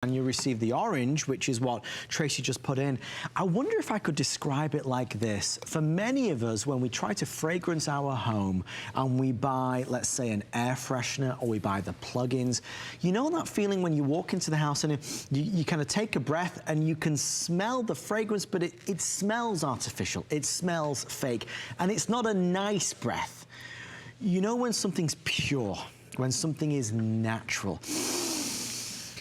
and you receive the orange, which is what Tracy just put in. I wonder if I could describe it like this. For many of us, when we try to fragrance our home and we buy, let's say, an air freshener or we buy the plugins, you know that feeling when you walk into the house and you kind of take a breath and you can smell the fragrance, but it smells artificial, it smells fake, and it's not a nice breath. You know when something's pure, when something is natural,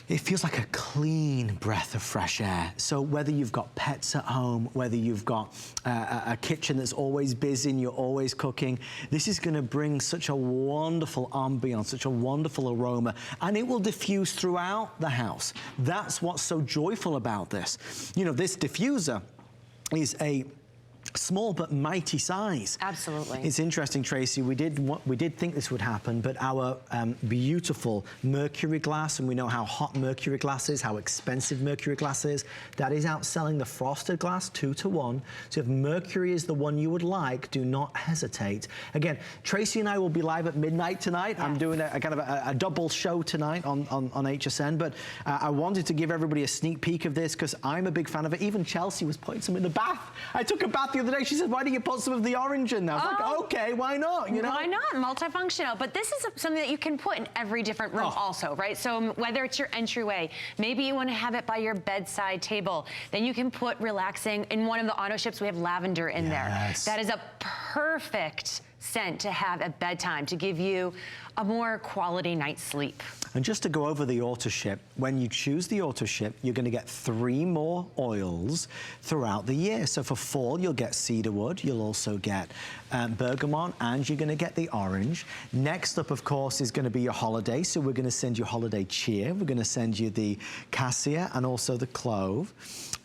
it feels like a clean breath of fresh air. So whether you've got pets at home, whether you've got a kitchen that's always busy and you're always cooking, this is gonna bring such a wonderful ambiance, such a wonderful aroma, and it will diffuse throughout the house. That's what's so joyful about this. You know, this diffuser is a small but mighty size. Absolutely. It's interesting, Tracy, we did think this would happen, but our beautiful mercury glass, and we know how hot mercury glass is, how expensive mercury glass is, that is outselling the frosted glass 2 to 1. So if mercury is the one you would like, do not hesitate. Again, Tracy and I will be live at midnight tonight. Yes. I'm doing a kind of a double show tonight on HSN, but I wanted to give everybody a sneak peek of this because I'm a big fan of it. Even Chelsea was putting some in the bath. I took a bath the other day. She said, why do you put some of the orange in there? I was like, okay, why not? You know? Why not? Multifunctional. But this is something that you can put in every different room also, right? So whether it's your entryway, maybe you want to have it by your bedside table, then you can put relaxing. In one of the auto ships, we have lavender in there. That is a perfect scent to have at bedtime to give you a more quality night's sleep. And just to go over the auto ship, when you choose the auto ship, you're going to get 3 more oils throughout the year. So for fall, you'll get cedarwood, you'll also get bergamot, and you're going to get the orange. Next up, of course, is going to be your holiday. So we're going to send you holiday cheer. We're going to send you the cassia and also the clove.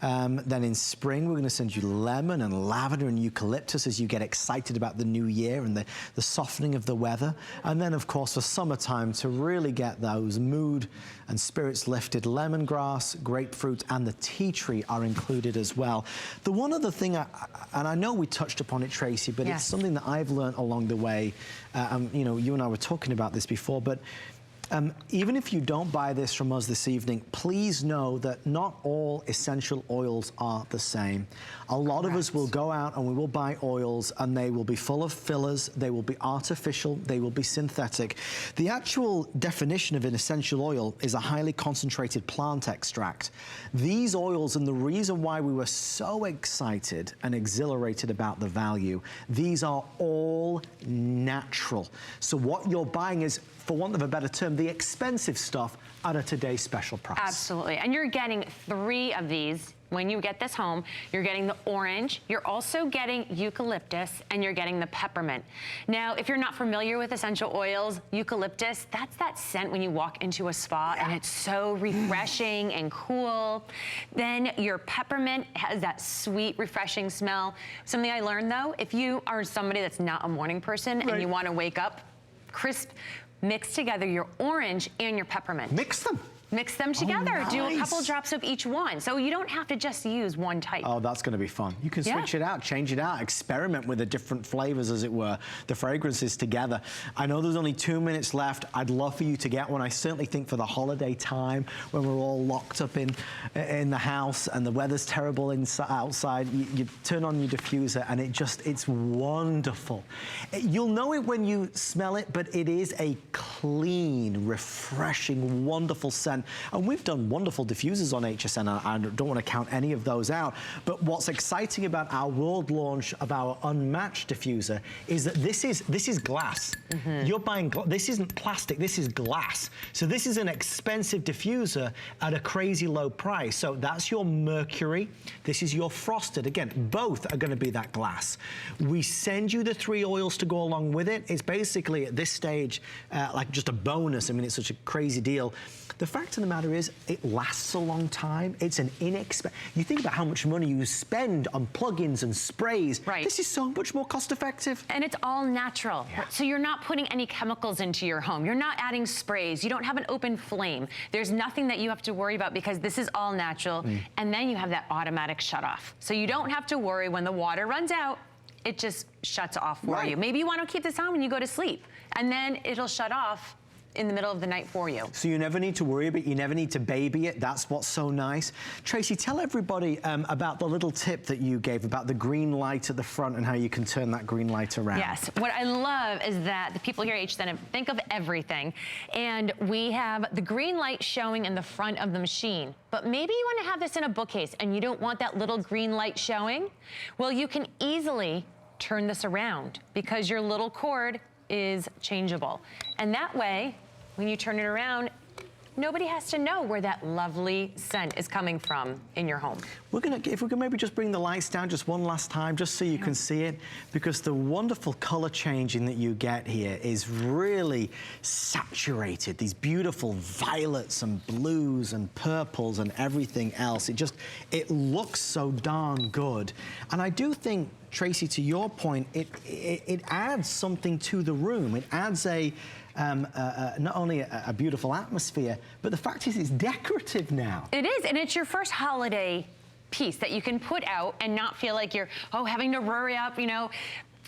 Then in spring, we're going to send you lemon and lavender and eucalyptus as you get excited about the new year and the softening of the weather. And then, of course, for summertime, to really get those mood and spirits lifted, lemongrass, grapefruit, and the tea tree are included as well. The one other thing, and I know we touched upon it, Tracy, but it's something that I've learned along the way. You know, you and I were talking about this before, but even if you don't buy this from us this evening, please know that not all essential oils are the same. A lot of us will go out and we will buy oils and they will be full of fillers, they will be artificial, they will be synthetic. The actual definition of an essential oil is a highly concentrated plant extract. These oils, and the reason why we were so excited and exhilarated about the value, these are all natural. So what you're buying is, for want of a better term, the expensive stuff at a today's special price. Absolutely, and you're getting 3 of these. When you get this home, you're getting the orange, you're also getting eucalyptus, and you're getting the peppermint. Now, if you're not familiar with essential oils, eucalyptus, that's that scent when you walk into a spa and it's so refreshing and cool. Then your peppermint has that sweet, refreshing smell. Something I learned though, if you are somebody that's not a morning person and you want to wake up crisp, mix together your orange and your peppermint. Mix them. Mix them together. Nice. Do a couple drops of each one. So you don't have to just use one type. Oh, that's going to be fun. You can switch it out, change it out, experiment with the different flavors, as it were, the fragrances together. I know there's only 2 minutes left. I'd love for you to get one. I certainly think for the holiday time, when we're all locked up in the house and the weather's terrible outside, you turn on your diffuser and it's wonderful. You'll know it when you smell it, but it is a clean, refreshing, wonderful scent. And we've done wonderful diffusers on HSN. I don't want to count any of those out. But what's exciting about our world launch of our unmatched diffuser is that this is glass. You're buying, this isn't plastic, this is glass. So this is an expensive diffuser at a crazy low price. So that's your mercury. This is your frosted. Again, both are going to be that glass. We send you the 3 oils to go along with it. It's basically at this stage like just a bonus. I mean, it's such a crazy deal. The fact of the matter is, it lasts a long time. It's an inexpensive. You think about how much money you spend on plugins and sprays. Right. This is so much more cost effective. And it's all natural. So you're not putting any chemicals into your home. You're not adding sprays. You don't have an open flame. There's nothing that you have to worry about because this is all natural. And then you have that automatic shut off. So you don't have to worry when the water runs out. It just shuts off for you. Maybe you want to keep this on when you go to sleep. And then it'll shut off in the middle of the night for you. So you never need to worry about it, you never need to baby it. That's what's so nice. Tracy, tell everybody about the little tip that you gave about the green light at the front and how you can turn that green light around. Yes, what I love is that the people here at HSN think of everything, and we have the green light showing in the front of the machine. But maybe you want to have this in a bookcase and you don't want that little green light showing? Well, you can easily turn this around because your little cord is changeable. And that way, when you turn it around, nobody has to know where that lovely scent is coming from in your home. If we can maybe just bring the lights down just one last time, just so you can see it, because the wonderful color changing that you get here is really saturated. These beautiful violets and blues and purples and everything else. It looks so darn good. And I do think, Tracy, to your point, it adds something to the room. It adds not only a beautiful atmosphere, but the fact is it's decorative now. It is, and it's your first holiday piece that you can put out and not feel like you're, having to hurry up,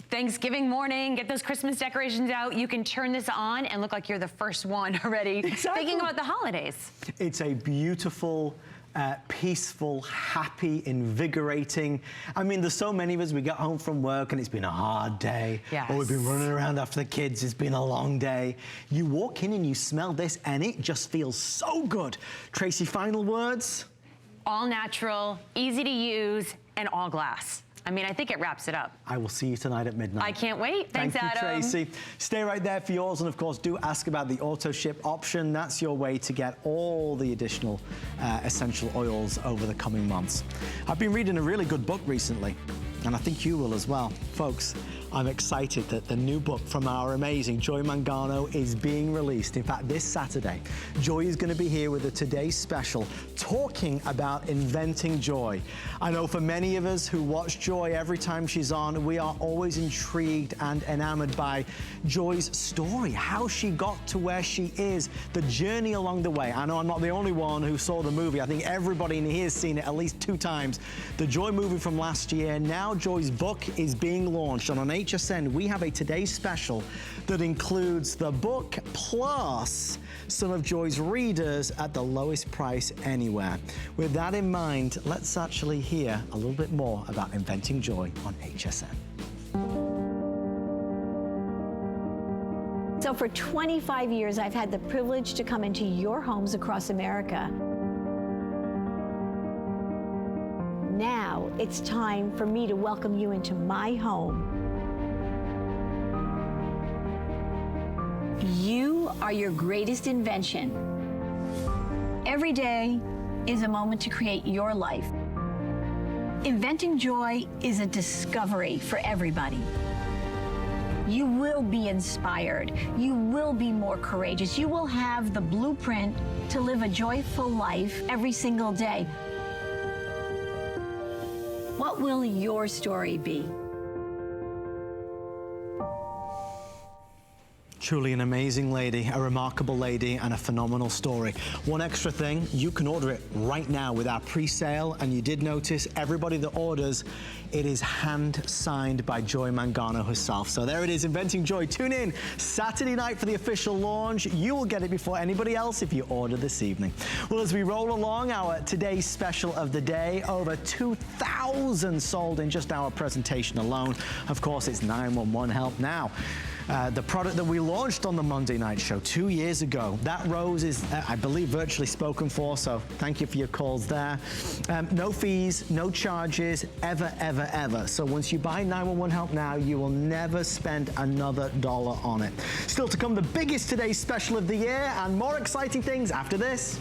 Thanksgiving morning, get those Christmas decorations out. You can turn this on and look like you're the first one already thinking about the holidays. It's a beautiful, peaceful, happy, invigorating. I mean, there's so many of us, we get home from work and it's been a hard day. Yes. Or we've been running around after the kids, it's been a long day. You walk in and you smell this and it just feels so good. Tracy, final words? All natural, easy to use, and all glass. I mean, I think it wraps it up. I will see you tonight at midnight. I can't wait. Thanks, Adam. Thank you, Tracy. Stay right there for yours, and of course, do ask about the auto ship option. That's your way to get all the additional essential oils over the coming months. I've been reading a really good book recently, and I think you will as well. Folks, I'm excited that the new book from our amazing Joy Mangano is being released. In fact, this Saturday, Joy is going to be here with a Today Special talking about inventing joy. I know for many of us who watch Joy every time she's on, we are always intrigued and enamored by Joy's story, how she got to where she is, the journey along the way. I know I'm not the only one who saw the movie. I think everybody in here has seen it at least 2 times. The Joy movie from last year. Now Joy's book is being launched, and on HSN, we have a Today Special that includes the book plus some of Joy's readers at the lowest price anywhere. With that in mind, let's actually hear a little bit more about inventing joy on HSN. So for 25 years, I've had the privilege to come into your homes across America. Now it's time for me to welcome you into my home. You are your greatest invention. Every day is a moment to create your life. Inventing joy is a discovery for everybody. You will be inspired. You will be more courageous. You will have the blueprint to live a joyful life every single day. What will your story be? Truly an amazing lady, a remarkable lady, and a phenomenal story. One extra thing, you can order it right now with our pre-sale, and you did notice everybody that orders, it is hand-signed by Joy Mangano herself. So there it is, Inventing Joy. Tune in Saturday night for the official launch. You will get it before anybody else if you order this evening. Well, as we roll along, our today's special of the day, over 2,000 sold in just our presentation alone. Of course, it's 911 Help Now. The product that we launched on the Monday night show 2 years ago, that rose is, I believe, virtually spoken for, so thank you for your calls there. No fees, no charges, ever, ever, ever. So once you buy 911 Help Now, you will never spend another dollar on it. Still to come, the biggest Today's Special of the year, and more exciting things after this.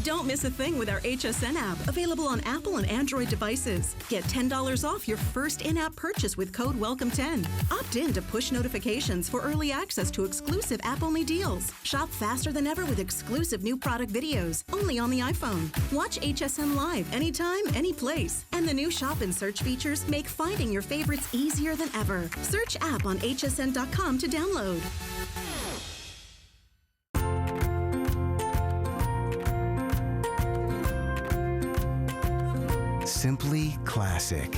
Don't miss a thing with our HSN app, available on Apple and Android devices. Get $10 off your first in-app purchase with code WELCOME10. Opt in to push notifications for early access to exclusive app-only deals. Shop faster than ever with exclusive new product videos, only on the iPhone. Watch HSN Live anytime, any place. And the new shop and search features make finding your favorites easier than ever. Search app on hsn.com to download. Simply classic.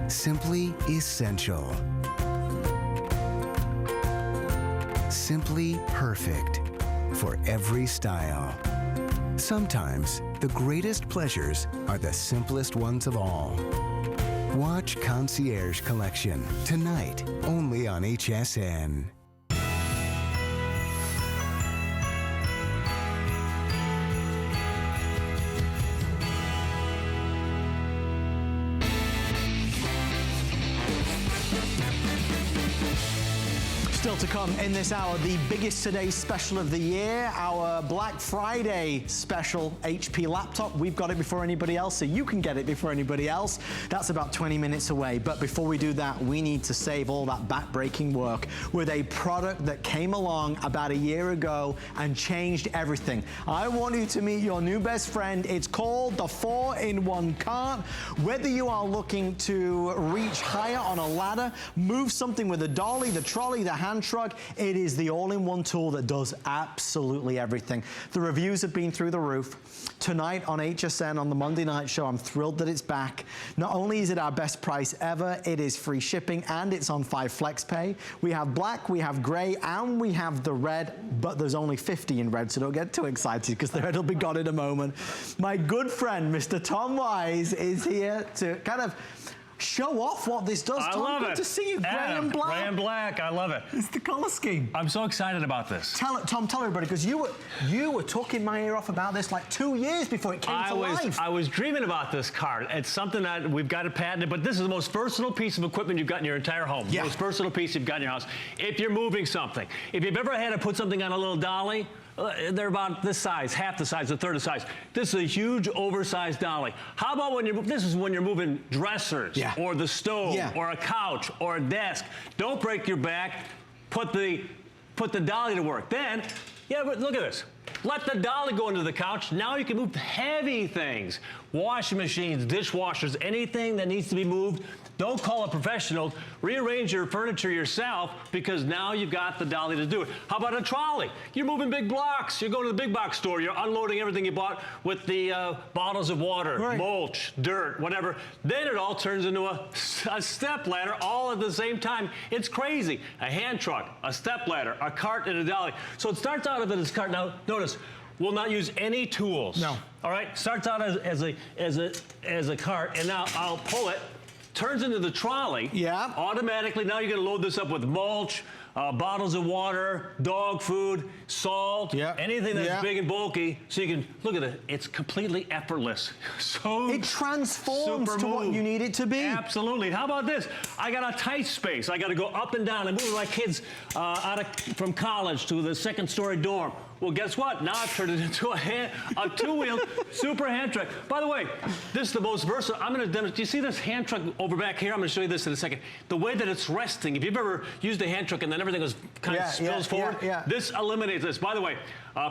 Simply essential. Simply perfect for every style. Sometimes the greatest pleasures are the simplest ones of all. Watch Concierge Collection tonight, only on HSN. Still to come in this hour, the biggest today's special of the year, our Black Friday special HP laptop. We've got it before anybody else, so you can get it before anybody else. That's about 20 minutes away. But before we do that, we need to save all that back-breaking work with a product that came along about a year ago and changed everything. I want you to meet your new best friend. It's called the 4-in-1 cart. Whether you are looking to reach higher on a ladder, move something with a dolly, the trolley, the hand truck, it is the all-in-one tool that does absolutely everything. The reviews have been through the roof. Tonight on HSN on the Monday night show, I'm thrilled that it's back. Not only is it our best price ever, it is free shipping and it's on 5 flex pay. We have black, we have gray, and we have the red, but there's only 50 in red, so don't get too excited because the red will be gone in a moment. My good friend, Mr. Tom Wise, is here to kind of show off what this does. I Tom, love good it. to see you. Gray Adam, and black. Gray and black. I love it. It's the color scheme. I'm so excited about this. Tom, tell everybody, because you were talking my ear off about this like 2 years before it came to life. I was dreaming about this cart. It's something that we've got to patent it, but this is the most versatile piece of equipment you've got in your entire home. Yeah. The most versatile piece you've got in your house. If you're moving something, if you've ever had to put something on a little dolly, they're about this size, half the size, a third the size. This is a huge, oversized dolly. How about when this is when you're moving dressers, or the stove, or a couch, or a desk. Don't break your back. Put the dolly to work. Then, but look at this. Let the dolly go into the couch. Now you can move heavy things. Washing machines, dishwashers, anything that needs to be moved. Don't call a professional. Rearrange your furniture yourself because now you've got the dolly to do it. How about a trolley? You're moving big blocks. You're going to the big box store. You're unloading everything you bought with the bottles of water, mulch, dirt, whatever. Then it all turns into a step ladder all at the same time. It's crazy. A hand truck, a step ladder, a cart, and a dolly. So it starts out as a cart. Now, notice, we'll not use any tools. No. All right? Starts out as a cart, and now I'll pull it. Turns into the trolley. Yeah. Automatically, now you're going to load this up with mulch, bottles of water, dog food, salt, anything that's big and bulky. So you can, look at it, it's completely effortless. So it transforms to what you need it to be. Absolutely. How about this? I got a tight space. I got to go up and down. I'm moving my kids from college to the 2nd story dorm. Well, guess what? Now I've turned it into a two-wheel super hand truck. By the way, this is the most versatile. I'm going to demonstrate. Do you see this hand truck over back here? I'm going to show you this in a second. The way that it's resting. If you've ever used a hand truck and then everything goes kind of spills forward, this eliminates this. By the way,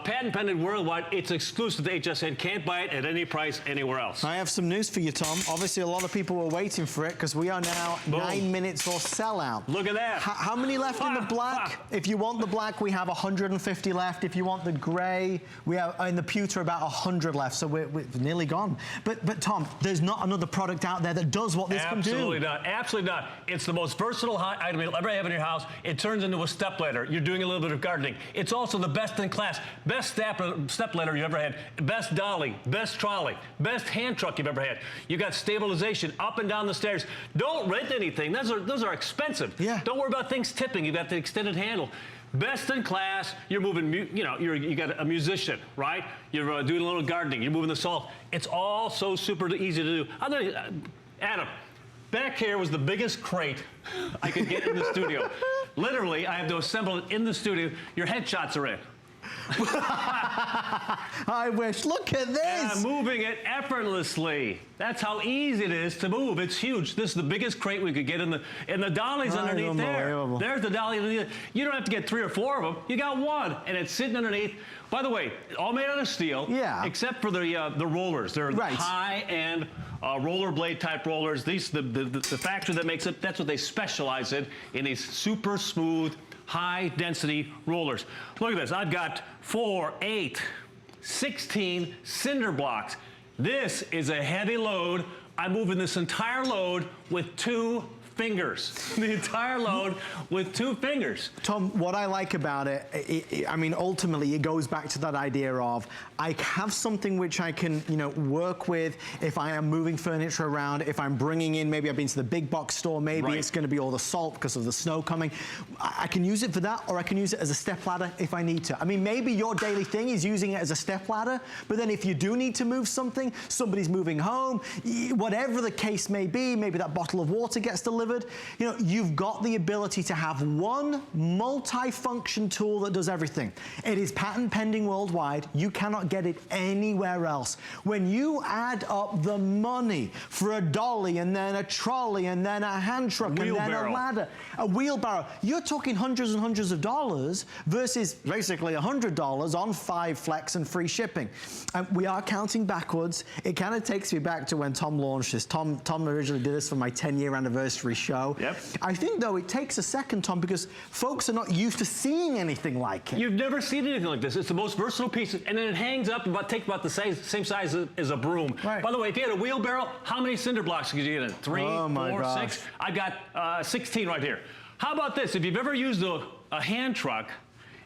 patent pending worldwide. It's exclusive to HSN. Can't buy it at any price anywhere else. I have some news for you, Tom. Obviously, a lot of people were waiting for it because we are now 9 minutes or sellout. Look at that. How many left in the black? If you want the black, we have 150 left. If you want the gray, we have in the pewter about 100 left. So we're nearly gone. But Tom, there's not another product out there that does what this can do. Absolutely not. Absolutely not. It's the most versatile item you'll ever have in your house. It turns into a step ladder. You're doing a little bit of gardening. It's also the best in class. Best step ladder you ever had, best dolly, best trolley, best hand truck you've ever had. You got stabilization up and down the stairs. Don't rent anything. Those are expensive. Yeah. Don't worry about things tipping. You got the extended handle. Best in class. You're moving, you got a musician, right? You're doing a little gardening. You're moving the salt. It's all so super easy to do. Adam, back here was the biggest crate I could get in the studio. Literally, I have to assemble it in the studio. Your headshots are in. I wish. Look at this. And I'm moving it effortlessly. That's how easy it is to move. It's huge. This is the biggest crate we could get in the dollies underneath there. There's the dolly underneath. You don't have to get 3 or 4 of them. You got one, and it's sitting underneath. By the way, all made out of steel. Yeah. Except for the rollers. They're high-end rollerblade type rollers. These the factory that makes it. That's what they specialize in these super smooth, high-density rollers. Look at this. I've got 4, 8, 16 cinder blocks. This is a heavy load. I'm moving this entire load with 2 fingers. The entire load with 2 fingers. Tom, what I like about it, I mean, ultimately, it goes back to that idea of I have something which I can, you know, work with if I am moving furniture around, if I'm bringing in, maybe I've been to the big box store, maybe it's going to be all the salt because of the snow coming. I can use it for that, or I can use it as a step ladder if I need to. I mean, maybe your daily thing is using it as a step ladder, but then if you do need to move something, somebody's moving home, whatever the case may be, maybe that bottle of water gets delivered, you know, you've got the ability to have one multi-function tool that does everything. It is patent pending worldwide. You cannot get it anywhere else. When you add up the money for a dolly and then a trolley and then a hand truck and then a ladder, a wheelbarrow, you're talking hundreds and hundreds of dollars versus basically $100 on 5 flex and free shipping. We are counting backwards. It kind of takes me back to when Tom launched this. Tom originally did this for my 10-year anniversary show. Yep. I think, though, it takes a second, Tom, because folks are not used to seeing anything like it. You've never seen anything like this. It's the most versatile piece, and then it hangs up takes about the same size as a broom. Right. By the way, if you had a wheelbarrow, how many cinder blocks could you get in? 3, Oh, my 4, gosh. 6? I've got 16 right here. How about this? If you've ever used a hand truck,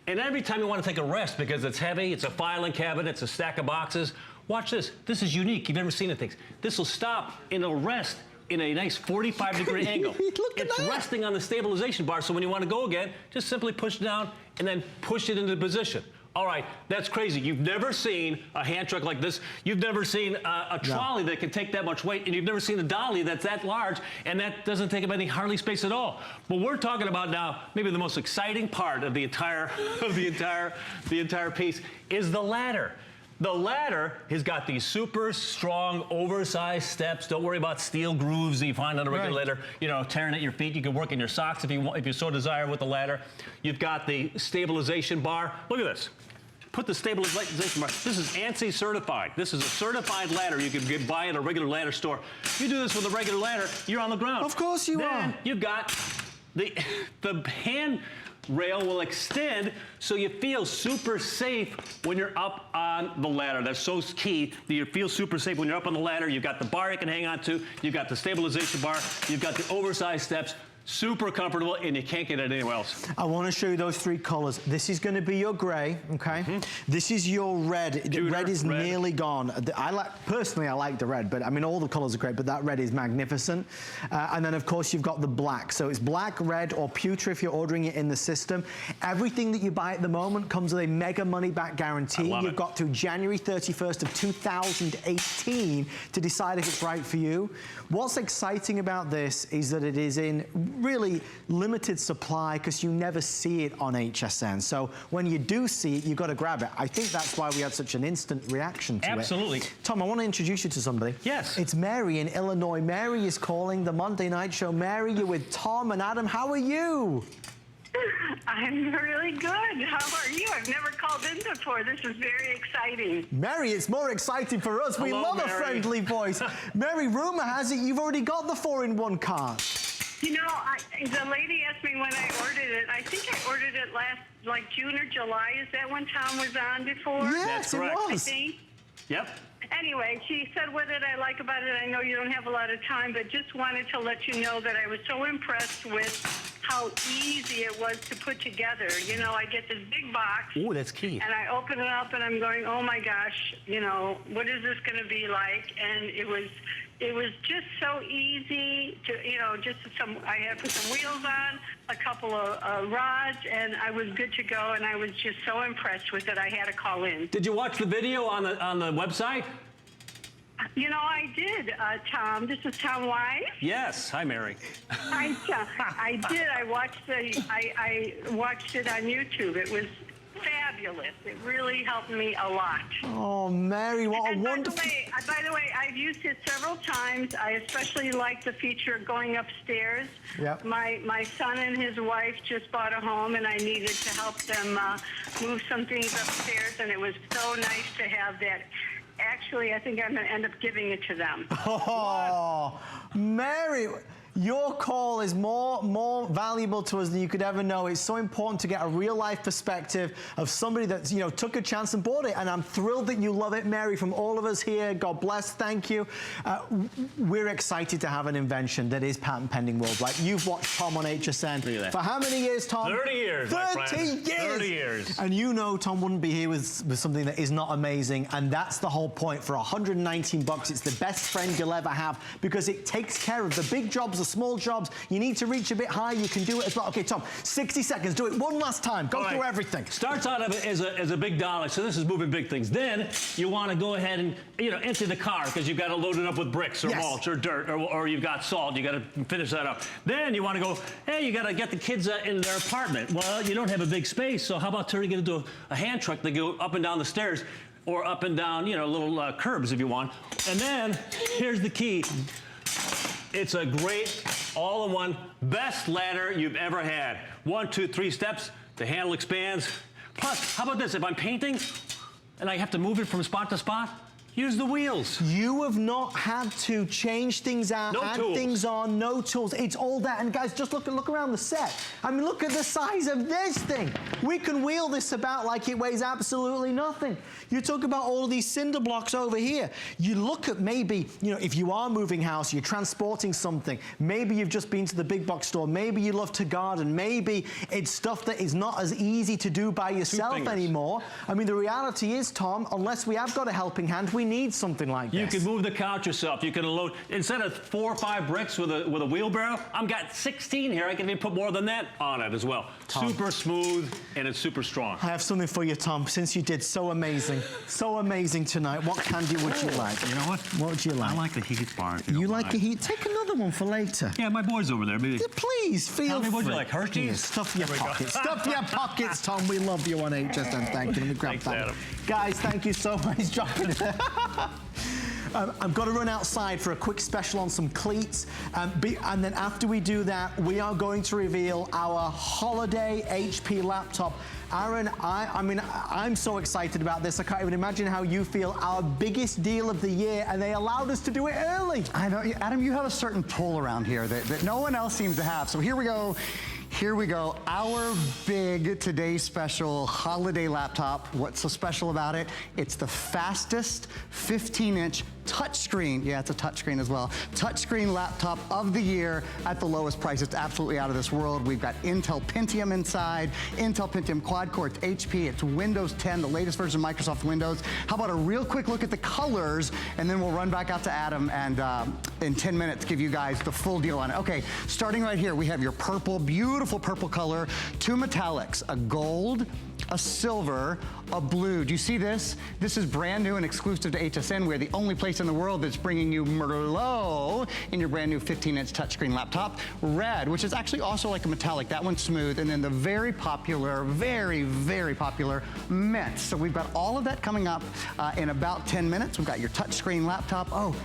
and every time you want to take a rest because it's heavy, it's a filing cabinet, it's a stack of boxes, watch this. This is unique. You've never seen it. This will stop and it'll rest in a nice 45-degree angle. Look at it's that. resting on the stabilization bar, so when you want to go again, just simply push it down and then push it into position. All right, that's crazy. You've never seen a hand truck like this. You've never seen a trolley that can take that much weight, and you've never seen a dolly that's that large, and that doesn't take up any hardly space at all. But we're talking about now maybe the most exciting part of the entire piece is the ladder. The ladder has got these super strong, oversized steps. Don't worry about steel grooves that you find on a regular ladder, you know, tearing at your feet. You can work in your socks if you so desire with the ladder. You've got the stabilization bar. Look at this. Put the stabilization bar. This is ANSI certified. This is a certified ladder you can buy at a regular ladder store. You do this with a regular ladder, you're on the ground. Of course you are. Then you've got the hand rail will extend so you feel super safe when you're up on the ladder. That's so key that you feel super safe when you're up on the ladder. You've got the bar you can hang on to. You've got the stabilization bar. You've got the oversized steps. Super comfortable, and you can't get it anywhere else. I want to show you those 3 colors. This is going to be your gray, okay? This is your red. The red is nearly gone. Personally, I like the red, but I mean, all the colors are great, but that red is magnificent. And then, of course, you've got the black. So it's black, red, or pewter if you're ordering it in the system. Everything that you buy at the moment comes with a mega money-back guarantee. You've got to January 31st of 2018 to decide if it's right for you. What's exciting about this is that it is in really limited supply because you never see it on HSN. So when you do see it, you've got to grab it. I think that's why we had such an instant reaction to it. Absolutely. Tom, I want to introduce you to somebody. Yes. It's Mary in Illinois. Mary is calling the Monday Night Show. Mary, you're with Tom and Adam. How are you? I'm really good. How are you? I've never called in before. This is very exciting. Mary, it's more exciting for us. We love a friendly voice. Mary, rumor has it you've already got the 4-in-1 card. You know, the lady asked me when I ordered it. I think I ordered it last, like June or July. Is that when Tom was on before? Yes, it was. I think. Yep. Anyway, she said, what did I like about it? I know you don't have a lot of time, but just wanted to let you know that I was so impressed with how easy it was to put together. You know, I get this big box. Ooh, that's key. And I open it up and I'm going, oh my gosh, you know, what is this going to be like? And it was just so easy to, you know, I had put some wheels on, a couple of rods, and I was good to go. And I was just so impressed with it. I had to call in. Did you watch the video on the website? You know, I did, Tom. This is Tom Wise. Yes. Hi, Mary. I did. I watched it on YouTube. It was fabulous. It really helped me a lot. Oh, Mary, what a wonderful... By the way, I've used it several times. I especially like the feature of going upstairs. Yep. My son and his wife just bought a home, and I needed to help them move some things upstairs, and it was so nice to have that. Actually, I think I'm going to end up giving it to them. Oh, Mary, Your call is more valuable to us than you could ever know. It's so important to get a real life perspective of somebody that, you know, took a chance and bought it. And I'm thrilled that you love it, Mary, from all of us here. God bless, thank you. We're excited to have an invention that is patent pending worldwide. You've watched Tom on HSN for how many years, Tom? 30 years, 30 years. 30 years. And you know Tom wouldn't be here with something that is not amazing. And that's the whole point. For 119 bucks, it's the best friend you'll ever have because it takes care of the big jobs, the small jobs. You need to reach a bit high, you can do it as well. Okay, Tom, 60 seconds, do it one last time. Go through everything. Starts out as a big dolly, so this is moving big things. Then you want to go ahead and, you know, empty the car because you've got to load it up with bricks or mulch or dirt or you've got salt. You got to finish that up. Then you want to go, hey, you got to get the kids in their apartment. Well, you don't have a big space, so how about turning it into a hand truck that go up and down the stairs or up and down, you know, little curbs if you want. And then here's the key. It's a great all-in-one best ladder you've ever had. 1, 2, 3 steps, the handle expands. Plus, how about this? If I'm painting and I have to move it from spot to spot, use the wheels. You have not had to change things out, add things on, no tools. It's all that. And guys, just look around the set. I mean, look at the size of this thing. We can wheel this about like it weighs absolutely nothing. You talk about all of these cinder blocks over here. You look at maybe, you know, if you are moving house, you're transporting something. Maybe you've just been to the big box store. Maybe you love to garden. Maybe it's stuff that is not as easy to do by yourself anymore. I mean, the reality is, Tom, unless we have got a helping hand, we need something like this. You can move the couch yourself. You can load, instead of 4 or 5 bricks with a wheelbarrow, I've got 16 here. I can even put more than that on it as well. Tom. Super smooth and it's super strong. I have something for you, Tom, since you did so amazing tonight. What candy would you like? You know what? What would you like? I like the heat bar. You like the heat? Take another one for later. Yeah, my boy's over there. Maybe. Please, feel free. What do you like, Hershey's? Stuff your pockets. Stuff your pockets, Tom. We love you on HSN. Thank you. Let me grab that. Adam. Guys, thank you so much. Dropping it. I've got to run outside for a quick special on some cleats. And then after we do that, we are going to reveal our holiday HP laptop. Aaron, I'm so excited about this. I can't even imagine how you feel. Our biggest deal of the year, and they allowed us to do it early. I know, Adam, you have a certain pull around here that no one else seems to have. So here we go. Here we go, our big Today Special holiday laptop. What's so special about it? It's the fastest 15-inch touchscreen. Yeah, it's a touchscreen as well. Touchscreen laptop of the year at the lowest price. It's absolutely out of this world. We've got Intel Pentium inside, Intel Pentium quad-core. It's HP, it's Windows 10, the latest version of Microsoft Windows. How about a real quick look at the colors, and then we'll run back out to Adam and in 10 minutes give you guys the full deal on it. Okay, starting right here, we have your purple, beautiful purple color, 2 metallics, a gold, a silver, a blue. Do you see this? This is brand new and exclusive to HSN. We're the only place in the world that's bringing you Merlot in your brand new 15-inch touchscreen laptop. Red, which is actually also like a metallic. That one's smooth. And then the very popular, very, very popular mint. So we've got all of that coming up in about 10 minutes. We've got your touchscreen laptop. Oh,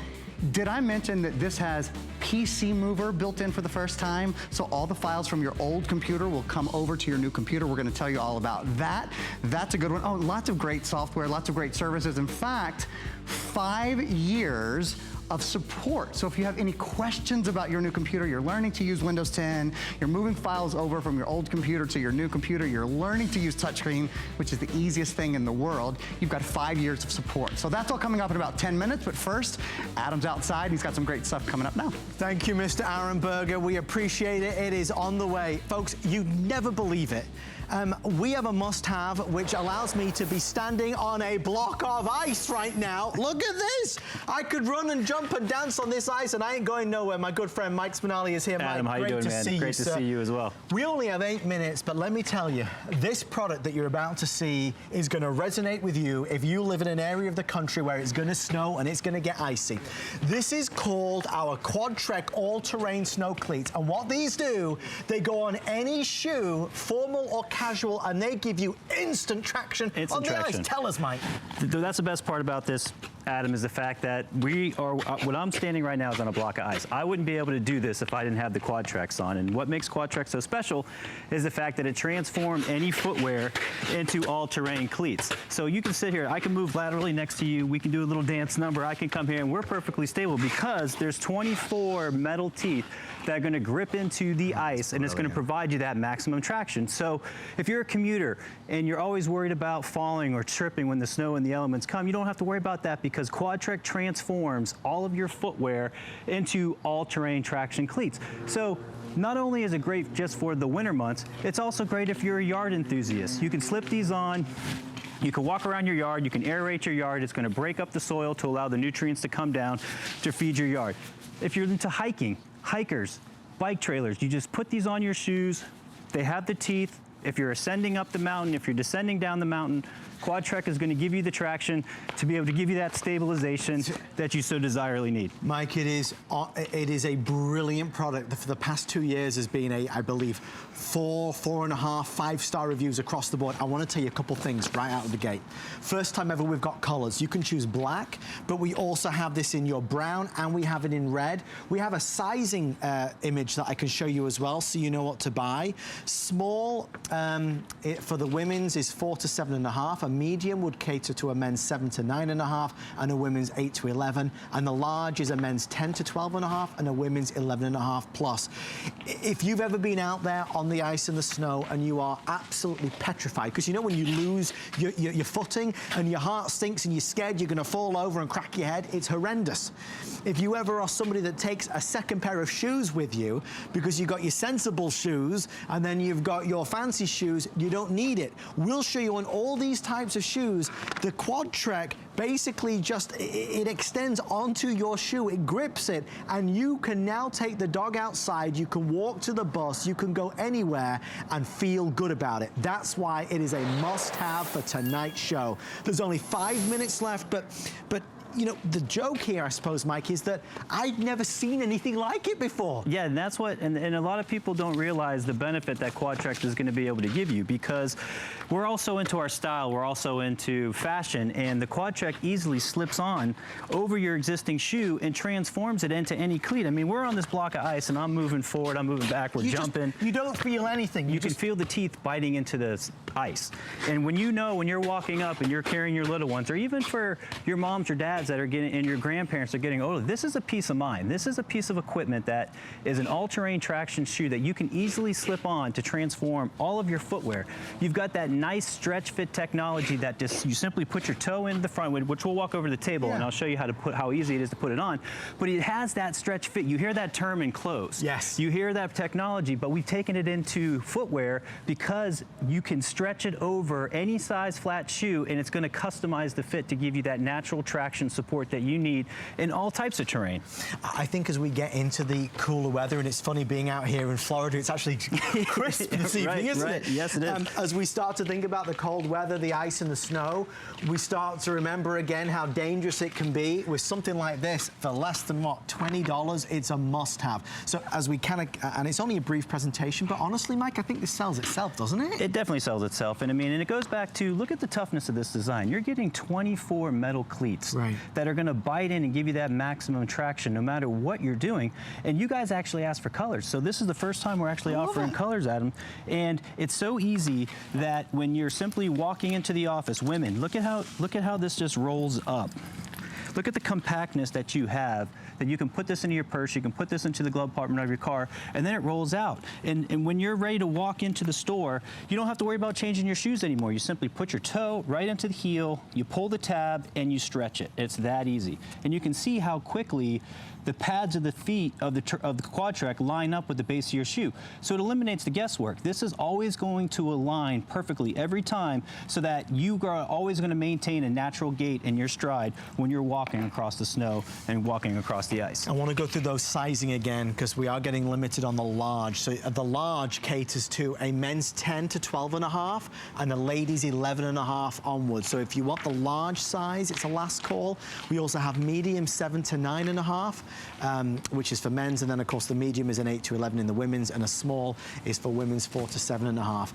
did I mention that this has PC Mover built in for the first time? So all the files from your old computer will come over to your new computer. We're gonna tell you all about that. That's a good one. Oh, lots of great software, lots of great services. In fact, 5 years of support. So if you have any questions about your new computer, you're learning to use Windows 10, you're moving files over from your old computer to your new computer, you're learning to use touchscreen, which is the easiest thing in the world, you've got 5 years of support. So that's all coming up in about 10 minutes, but first, Adam's outside, he's got some great stuff coming up now. Thank you, Mr. Aaron Berger. We appreciate it. It is on the way. Folks, you'd never believe it. We have a must-have which allows me to be standing on a block of ice right now. Look at this. I could run and jump and dance on this ice and I ain't going nowhere. My good friend Mike Spinelli is here. Adam, Mike, how you doing, man? Great to see you as well. We only have 8 minutes, but let me tell you, this product that you're about to see is going to resonate with you if you live in an area of the country where it's going to snow and it's going to get icy. This is called our Quad Trek all-terrain snow cleats. And what these do, they go on any shoe, formal or casual, and they give you instant traction on the ice. Tell us, Mike. That's the best part about this. Adam, is the fact that what I'm standing right now is on a block of ice. I wouldn't be able to do this if I didn't have the Quadtrex on. And what makes Quadtrex so special is the fact that it transforms any footwear into all-terrain cleats. So you can sit here, I can move laterally next to you, we can do a little dance number, I can come here and we're perfectly stable because there's 24 metal teeth that are gonna grip into the ice and it's gonna provide you that maximum traction. So if you're a commuter and you're always worried about falling or tripping when the snow and the elements come, you don't have to worry about that because Quadtrex transforms all of your footwear into all-terrain traction cleats. So not only is it great just for the winter months, it's also great if you're a yard enthusiast. You can slip these on, you can walk around your yard, you can aerate your yard, it's gonna break up the soil to allow the nutrients to come down to feed your yard. If you're into hiking, hikers, bike trailers, you just put these on your shoes, they have the teeth. If you're ascending up the mountain, if you're descending down the mountain, Quadtrex is going to give you the traction to be able to give you that stabilization that you so desirably need. Mike, it is a brilliant product. For the past 2 years has been I believe, 4.5, 5-star reviews across the board. I want to tell you a couple things right out of the gate. First time ever we've got colors. You can choose black, but we also have this in your brown and we have it in red. We have a sizing image that I can show you as well so you know what to buy. Small for the women's is 4 to 7.5. A medium would cater to a men's 7 to 9.5 and a women's 8 to 11. And the large is a men's 10 to 12.5 and a women's 11.5 plus. If you've ever been out there on the ice and the snow and you are absolutely petrified, because you know when you lose your footing and your heart sinks and you're scared you're going to fall over and crack your head, it's horrendous. If you ever are somebody that takes a second pair of shoes with you because you've got your sensible shoes and then you've got your fancy shoes, you don't need it. We'll show you on all these types of shoes, the Quadtrex basically just, it extends onto your shoe, it grips it, and you can now take the dog outside, you can walk to the bus, you can go anywhere and feel good about it. That's why it is a must-have for tonight's show. There's only 5 minutes left, but you know, the joke here, I suppose, Mike, is that I'd never seen anything like it before. Yeah, and that's what, and a lot of people don't realize the benefit that Quadtrex is going to be able to give you because we're also into our style, we're also into fashion, and the Quadtrex easily slips on over your existing shoe and transforms it into any cleat. I mean, we're on this block of ice and I'm moving forward, I'm moving back, we're jumping. You don't feel anything. You can feel the teeth biting into the ice. And when you know, when you're walking up and you're carrying your little ones, or even for your moms or dads that are getting, and your grandparents are getting older, this is a peace of mind. This is a piece of equipment that is an all-terrain traction shoe that you can easily slip on to transform all of your footwear. You've got that nice stretch fit technology that just, you simply put your toe in the front, which we'll walk over to the table and I'll show you how easy it is to put it on. But it has that stretch fit. You hear that term in clothes. Yes. You hear that technology, but we've taken it into footwear because you can stretch it over any size flat shoe and it's going to customize the fit to give you that natural traction support that you need in all types of terrain. I think as we get into the cooler weather, and it's funny being out here in Florida, it's actually crisp this evening, isn't it? Yes, it is. As we start to think about the cold weather, the ice and the snow, we start to remember again how dangerous it can be. With something like this, for less than, what, $20, it's a must-have. So as we kind of, and it's only a brief presentation, but honestly, Mike, I think this sells itself, doesn't it? It definitely sells itself. And I mean, and it goes back to, look at the toughness of this design. You're getting 24 metal cleats that are going to bite in and give you that maximum traction no matter what you're doing. And you guys actually asked for colors. So this is the first time we're actually offering colors, Adam. And it's so easy that when you're simply walking into the office, women, look at how this just rolls up. Look at the compactness that you have, that you can put this into your purse, you can put this into the glove compartment of your car, and then it rolls out. And when you're ready to walk into the store, you don't have to worry about changing your shoes anymore. You simply put your toe right into the heel, you pull the tab, and you stretch it. It's that easy. And you can see how quickly the pads of the feet of the Quadtrex line up with the base of your shoe. So it eliminates the guesswork. This is always going to align perfectly every time so that you are always going to maintain a natural gait in your stride when you're walking across the snow and walking across the ice. I want to go through those sizing again because we are getting limited on the large. So the large caters to a men's 10 to 12.5 and a ladies 11.5 onwards. So if you want the large size, it's a last call. We also have medium 7 to 9.5. Which is for men's, and then of course the medium is an 8 to 11 in the women's, and a small is for women's 4 to 7.5.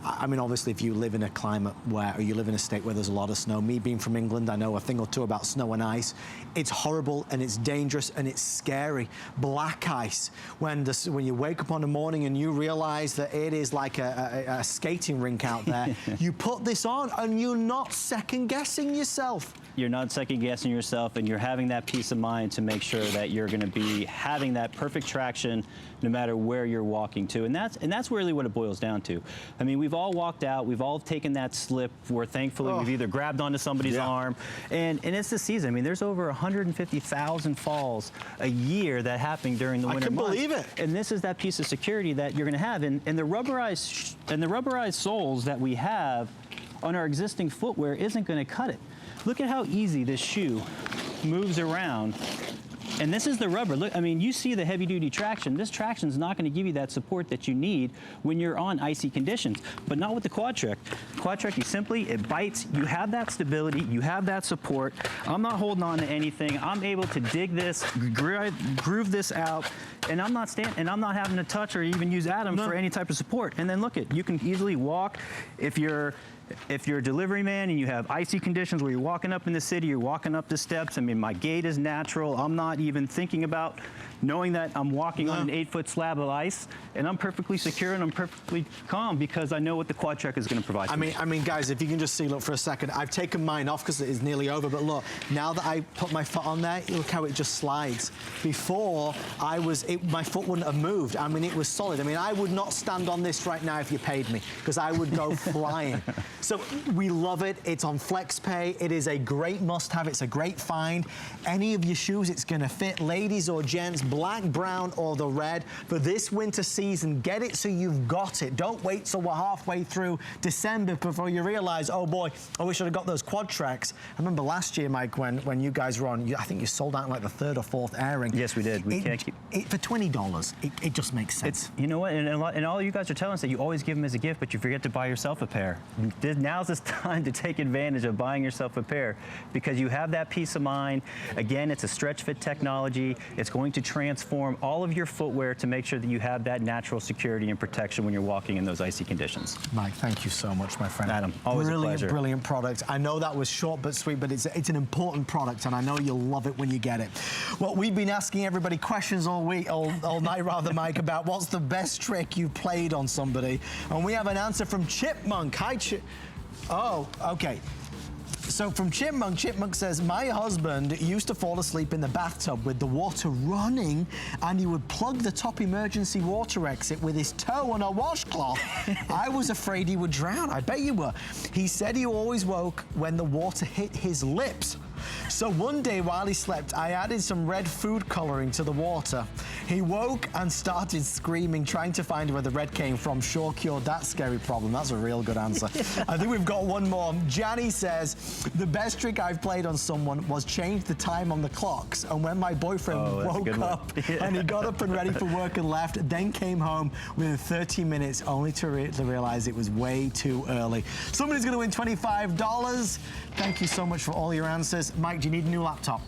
I mean, obviously, if you live in a climate where, or you live in a state where there's a lot of snow, me being from England, I know a thing or two about snow and on ice. It's horrible and it's dangerous and it's scary. Black ice, when you wake up on the morning and you realize that it is like a skating rink out there, you put this on and you're not second guessing yourself. You're not second guessing yourself, and you're having that peace of mind to make sure that you're going to be having that perfect traction no matter where you're walking to. And that's really what it boils down to. I mean, we've all walked out, we've all taken that slip where thankfully we've either grabbed onto somebody's arm, and it's the season. I mean, there's over 150,000 falls a year that happen during the winter months. I can believe it. And this is that piece of security that you're going to have. And the rubberized soles that we have on our existing footwear isn't going to cut it. Look at how easy this shoe moves around. And this is the rubber. Look, I mean, you see the heavy-duty traction. This traction is not going to give you that support that you need when you're on icy conditions, but not with the Quadtrek. Quadtrek, it bites. You have that stability. You have that support. I'm not holding on to anything. I'm able to dig this, groove this out, and I'm not having to touch or even use Adam for any type of support. And then look you can easily walk if you're a delivery man and you have icy conditions where you're walking up in the city, you're walking up the steps. I mean, my gait is natural. I'm not even thinking about knowing that I'm walking on an 8-foot slab of ice, and I'm perfectly secure and I'm perfectly calm because I know what the Quadtrek is going to provide. I mean, guys, if you can just see, look for a second. I've taken mine off because it is nearly over, but look, now that I put my foot on there, look how it just slides. Before, my foot wouldn't have moved. I mean, it was solid. I mean, I would not stand on this right now if you paid me because I would go flying. So we love it. It's on FlexPay. It is a great must-have. It's a great find. Any of your shoes, it's going to fit. Ladies or gents, black, brown, or the red. For this winter season, get it so you've got it. Don't wait till we're halfway through December before you realize, oh boy, I wish I'd have got those Quadtreks. I remember last year, Mike, when you guys were on, I think you sold out in like the 3rd or 4th airing. Yes, we did. We can't keep it for $20. It just makes sense. You know what? And all you guys are telling us that you always give them as a gift, but you forget to buy yourself a pair. Now's this time to take advantage of buying yourself a pair because you have that peace of mind. Again, it's a stretch fit technology. It's going to transform all of your footwear to make sure that you have that natural security and protection when you're walking in those icy conditions. Mike, thank you so much, my friend. Adam, always a pleasure. Brilliant product. I know that was short but sweet, but it's an important product, and I know you'll love it when you get it. Well, we've been asking everybody questions all night rather, Mike, about what's the best trick you've played on somebody, and we have an answer from Chipmunk. Hi, Oh, okay. So from Chipmunk says, my husband used to fall asleep in the bathtub with the water running, and he would plug the top emergency water exit with his toe on a washcloth. I was afraid he would drown. I bet you were. He said he always woke when the water hit his lips. So one day while he slept, I added some red food coloring to the water. He woke and started screaming, trying to find where the red came from. Sure cured that scary problem. That's a real good answer. I think we've got one more. Janny says, the best trick I've played on someone was change the time on the clocks. And when my boyfriend woke up and he got up and ready for work and left, then came home within 30 minutes only to realize it was way too early. Somebody's going to win $25. Thank you so much for all your answers. Mike, do you need a new laptop?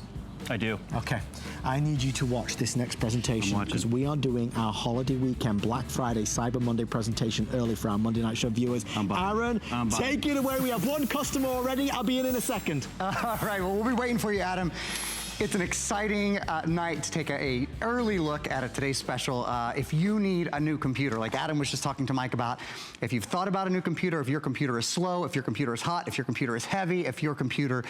I do. Okay. I need you to watch this next presentation because we are doing our holiday weekend, Black Friday, Cyber Monday presentation early for our Monday Night Show viewers. Aaron, take it away. We have one customer already. I'll be in a second. All right. Well, we'll be waiting for you, Adam. It's an exciting night to take an early look at today's special. If you need a new computer, like Adam was just talking to Mike about, if you've thought about a new computer, if your computer is slow, if your computer is hot, if your computer is heavy, if your computer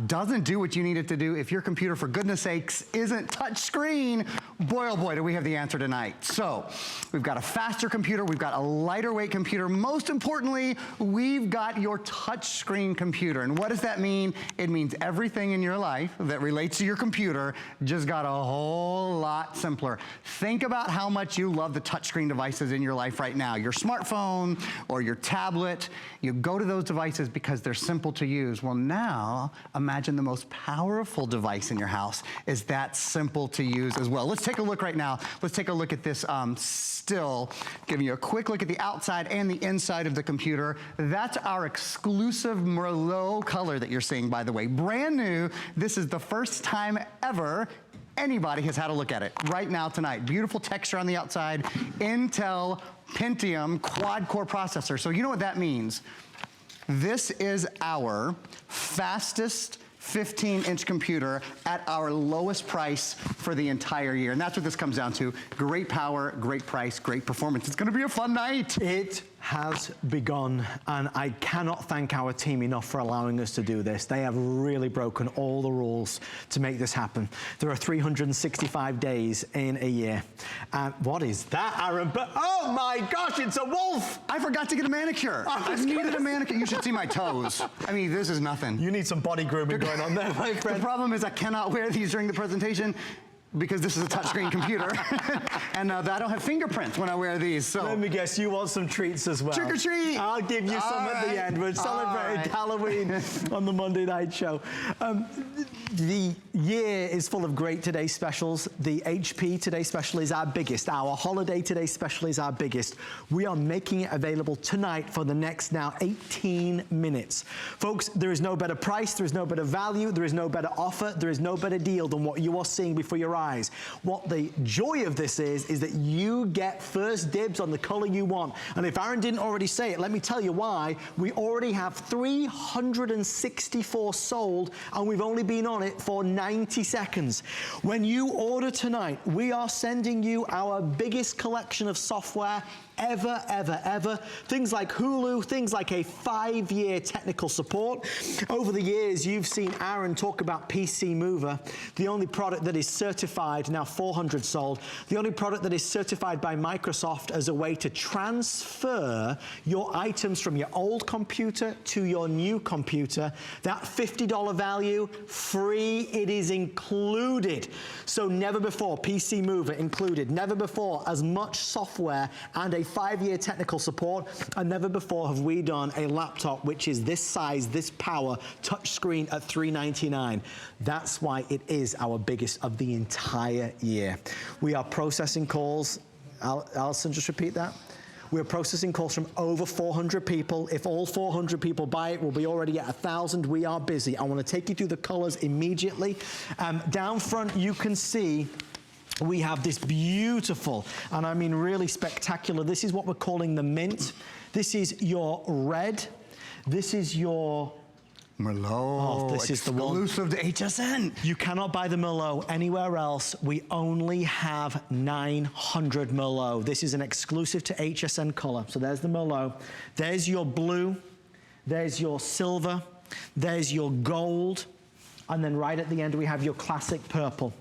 doesn't do what you need it to do, if your computer, for goodness sakes, isn't touch screen, boy, oh boy, do we have the answer tonight. So we've got a faster computer, we've got a lighter weight computer. Most importantly, we've got your touch screen computer. And what does that mean? It means everything in your life that relates to your computer just got a whole lot simpler. Think about how much you love the touchscreen devices in your life right now. Your smartphone or your tablet, you go to those devices because they're simple to use. Well, now imagine the most powerful device in your house is that simple to use as well. Let's take a look right now. Let's take a look at this still, giving you a quick look at the outside and the inside of the computer. That's our exclusive Merlot color that you're seeing, by the way. Brand new. This is the first time ever anybody has had a look at it right now tonight. Beautiful texture on the outside. Intel Pentium quad-core processor. So you know what that means. This is our fastest 15-inch computer at our lowest price for the entire year. And that's what this comes down to. Great power, great price, great performance. It's gonna be a fun night. It has begun, and I cannot thank our team enough for allowing us to do this. They have really broken all the rules to make this happen. There are 365 days in a year. What is that, Aaron? But oh my gosh, it's a wolf! I forgot to get a manicure. I've needed a manicure. You should see my toes. I mean, this is nothing. You need some body grooming going on there, my friend. The problem is I cannot wear these during the presentation because this is a touchscreen computer. And I don't have fingerprints when I wear these, so. Let me guess, you want some treats as well. Trick or treat! I'll give you some at the end. We're celebrating Halloween on the Monday night show. The year is full of great Today Specials. The HP Today Special is our biggest. Our Holiday Today Special is our biggest. We are making it available tonight for the next now 18 minutes. Folks, there is no better price, there is no better value, there is no better offer, there is no better deal than what you are seeing before your eyes. What the joy of this is that you get first dibs on the color you want. And if Aaron didn't already say it, let me tell you why. We already have 364 sold, and we've only been on it for 90 seconds. When you order tonight, we are sending you our biggest collection of software ever, ever, ever. Things like Hulu, things like a 5-year technical support. Over the years, you've seen Aaron talk about PC Mover, the only product that is certified, now 400 sold, the only product that is certified by Microsoft as a way to transfer your items from your old computer to your new computer. That $50 value, free, it is included. So never before, PC Mover included, never before as much software and a 5-year technical support, and never before have we done a laptop which is this size, this power, touchscreen at $399. That's why it is our biggest of the entire year. We are processing calls. Alison, just repeat that. We're processing calls from over 400 people. If all 400 people buy it, we'll be already at 1,000. We are busy. I want to take you through the colors immediately. Down front, you can see we have this beautiful, and I mean really spectacular, this is what we're calling the mint. This is your red. This is your Merlot. Oh, this is the one. Exclusive to HSN. You cannot buy the Merlot anywhere else. We only have 900 Merlot. This is an exclusive to HSN color. So there's the Merlot. There's your blue. There's your silver. There's your gold. And then right at the end, we have your classic purple.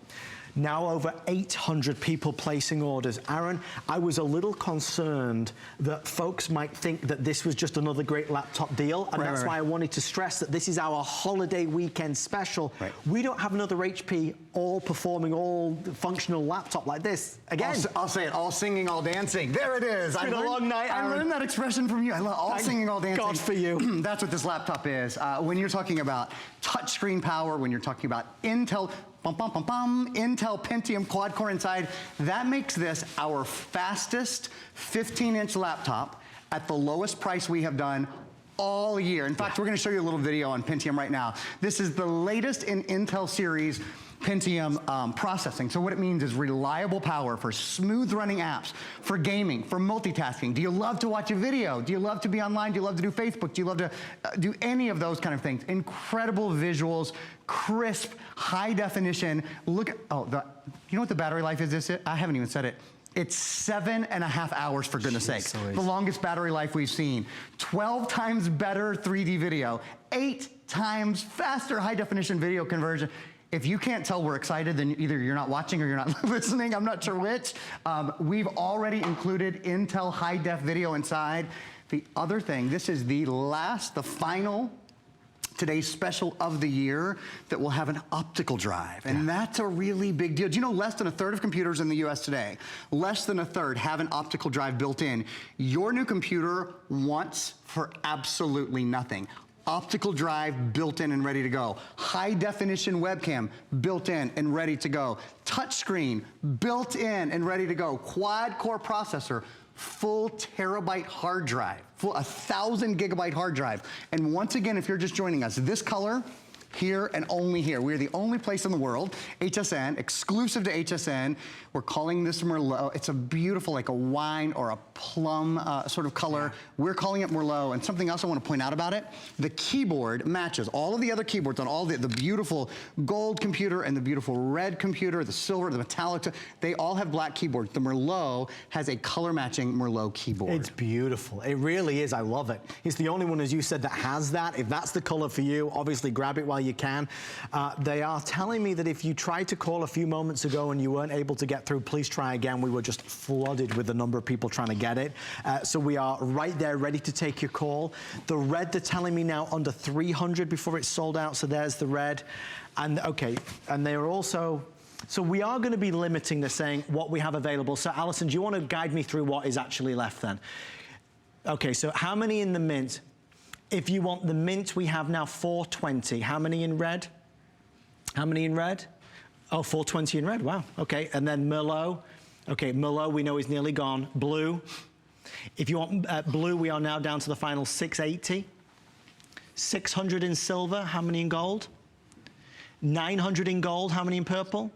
Now over 800 people placing orders. Aaron, I was a little concerned that folks might think that this was just another great laptop deal, and that's why I wanted to stress that this is our holiday weekend special. We don't have another HP all-performing, all-functional laptop like this. Again. I'll say it, all singing, all dancing. There it is. It's been a long night, Aaron. I learned that expression from you. I love all singing, all dancing. God for you. That's what this laptop is. When you're talking about touchscreen power, when you're talking about Intel, Intel Pentium quad-core inside. That makes this our fastest 15-inch laptop at the lowest price we have done all year. In fact, we're going to show you a little video on Pentium right now. This is the latest in Intel series Pentium processing. So what it means is reliable power for smooth running apps, for gaming, for multitasking. Do you love to watch a video? Do you love to be online? Do you love to do Facebook? Do you love to do any of those kind of things? Incredible visuals, crisp, high definition. Look at, you know what the battery life is? I haven't even said it. It's 7.5 hours, for goodness sakes. The longest battery life we've seen. 12 times better 3D video. 8 times faster high definition video conversion. If you can't tell we're excited, then either you're not watching or you're not listening. I'm not sure which. We've already included Intel high-def video inside. The other thing, this is the final Today's Special of the year that will have an optical drive. And that's a really big deal. Do you know less than a third of computers in the US today, less than a third have an optical drive built in? Your new computer wants for absolutely nothing. Optical drive built in and ready to go. High definition webcam built in and ready to go. Touchscreen built in and ready to go. Quad core processor, full terabyte hard drive, full 1,000 gigabyte hard drive. And once again, if you're just joining us, this color Here and only here. We're the only place in the world, HSN, exclusive to HSN. We're calling this Merlot. It's a beautiful, like a wine or a plum sort of color. Yeah. We're calling it Merlot. And something else I want to point out about it, the keyboard matches all of the other keyboards on all the beautiful gold computer and the beautiful red computer, the silver, the metallic. They all have black keyboards. The Merlot has a color matching Merlot keyboard. It's beautiful. It really is. I love it. It's the only one, as you said, that has that. If that's the color for you, obviously grab it while you can. They are telling me that if you tried to call a few moments ago and you weren't able to get through, please try again. We were just flooded with the number of people trying to get it. So we are right there ready to take your call. The red, they're telling me now under 300 before it's sold out. So there's the red. And okay, and they're also, so we are going to be limiting the saying what we have available. So Alison, do you want to guide me through what is actually left then? Okay, so how many in the mint? If you want the mint, we have now 420. How many in red? How many in red? Oh, 420 in red, wow, okay. And then Merlot. Okay, Merlot we know is nearly gone. Blue. If you want blue, we are now down to the final 680. 600 in silver, how many in gold? 900 in gold, how many in purple?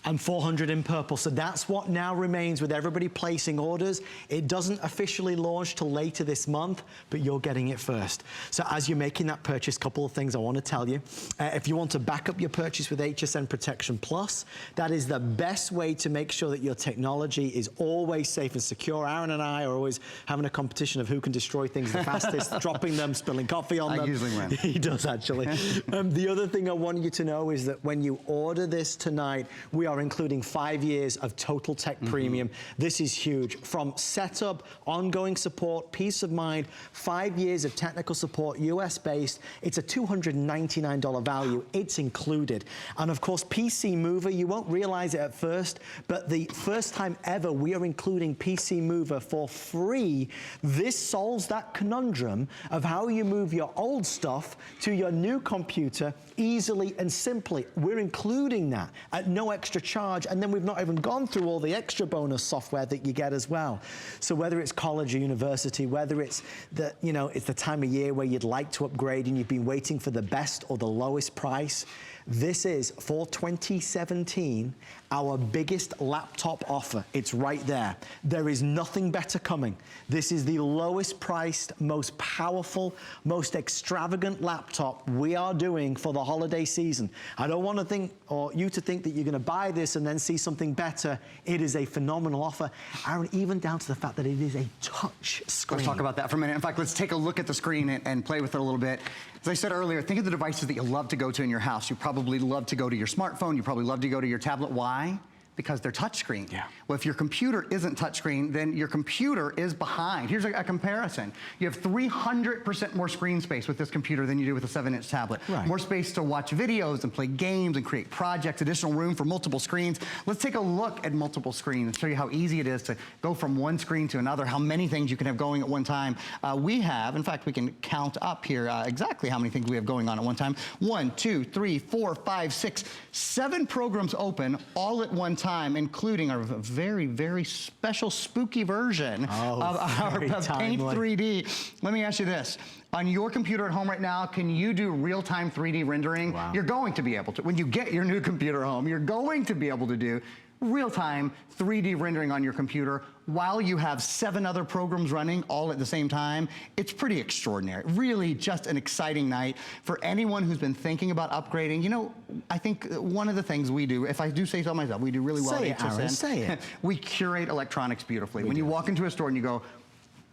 And 400 in purple. So that's what now remains with everybody placing orders. It doesn't officially launch till later this month, but you're getting it first. So as you're making that purchase, couple of things I want to tell you. If you want to back up your purchase with HSN Protection Plus, that is the best way to make sure that your technology is always safe and secure. Aaron and I are always having a competition of who can destroy things the fastest, dropping them, spilling coffee on them. I usually win. He does, actually. The other thing I want you to know is that when you order this tonight, we are including 5 years of Total Tech Premium. This is huge. From setup, ongoing support, peace of mind, 5 years of technical support, US based. It's a $299 value. It's included. And of course, PC Mover, you won't realize it at first, but the first time ever we are including PC Mover for free. This solves that conundrum of how you move your old stuff to your new computer easily and simply. We're including that at no extra charge, and then we've not even gone through all the extra bonus software that you get as well. So whether it's college or university, whether it's the, you know, it's the time of year where you'd like to upgrade and you've been waiting for the best or the lowest price, this is, for 2017, our biggest laptop offer. It's right there. There is nothing better coming. This is the lowest priced, most powerful, most extravagant laptop we are doing for the holiday season. I don't want to think, or you to think that you're going to buy this and then see something better. It is a phenomenal offer. Aaron, even down to the fact that it is a touch screen. Let's talk about that for a minute. In fact, let's take a look at the screen and play with it a little bit. As I said earlier, think of the devices that you love to go to in your house. You probably love to go to your smartphone. You probably love to go to your tablet. Why? Because they're touchscreen. Yeah. Well, if your computer isn't touchscreen, then your computer is behind. Here's a comparison. You have 300% more screen space with this computer than you do with a 7-inch tablet. Right. More space to watch videos and play games and create projects, additional room for multiple screens. Let's take a look at multiple screens and show you how easy it is to go from one screen to another, how many things you can have going at one time. We have, in fact, we can count up here exactly how many things we have going on at one time. 1, 2, 3, 4, 5, 6, 7 programs open all at one time, including our very, very special spooky version of our Paint 3D. Let me ask you this. On your computer at home right now, can you do real-time 3D rendering? Wow. You're going to be able to. When you get your new computer home, you're going to be able to do real-time 3D rendering on your computer while you have 7 other programs running all at the same time. It's pretty extraordinary. Really just an exciting night for anyone who's been thinking about upgrading. You know, I think one of the things we do, if I do say so myself, we do really well at HSN. Aaron, say it. We curate electronics beautifully. When you walk into a store and you go,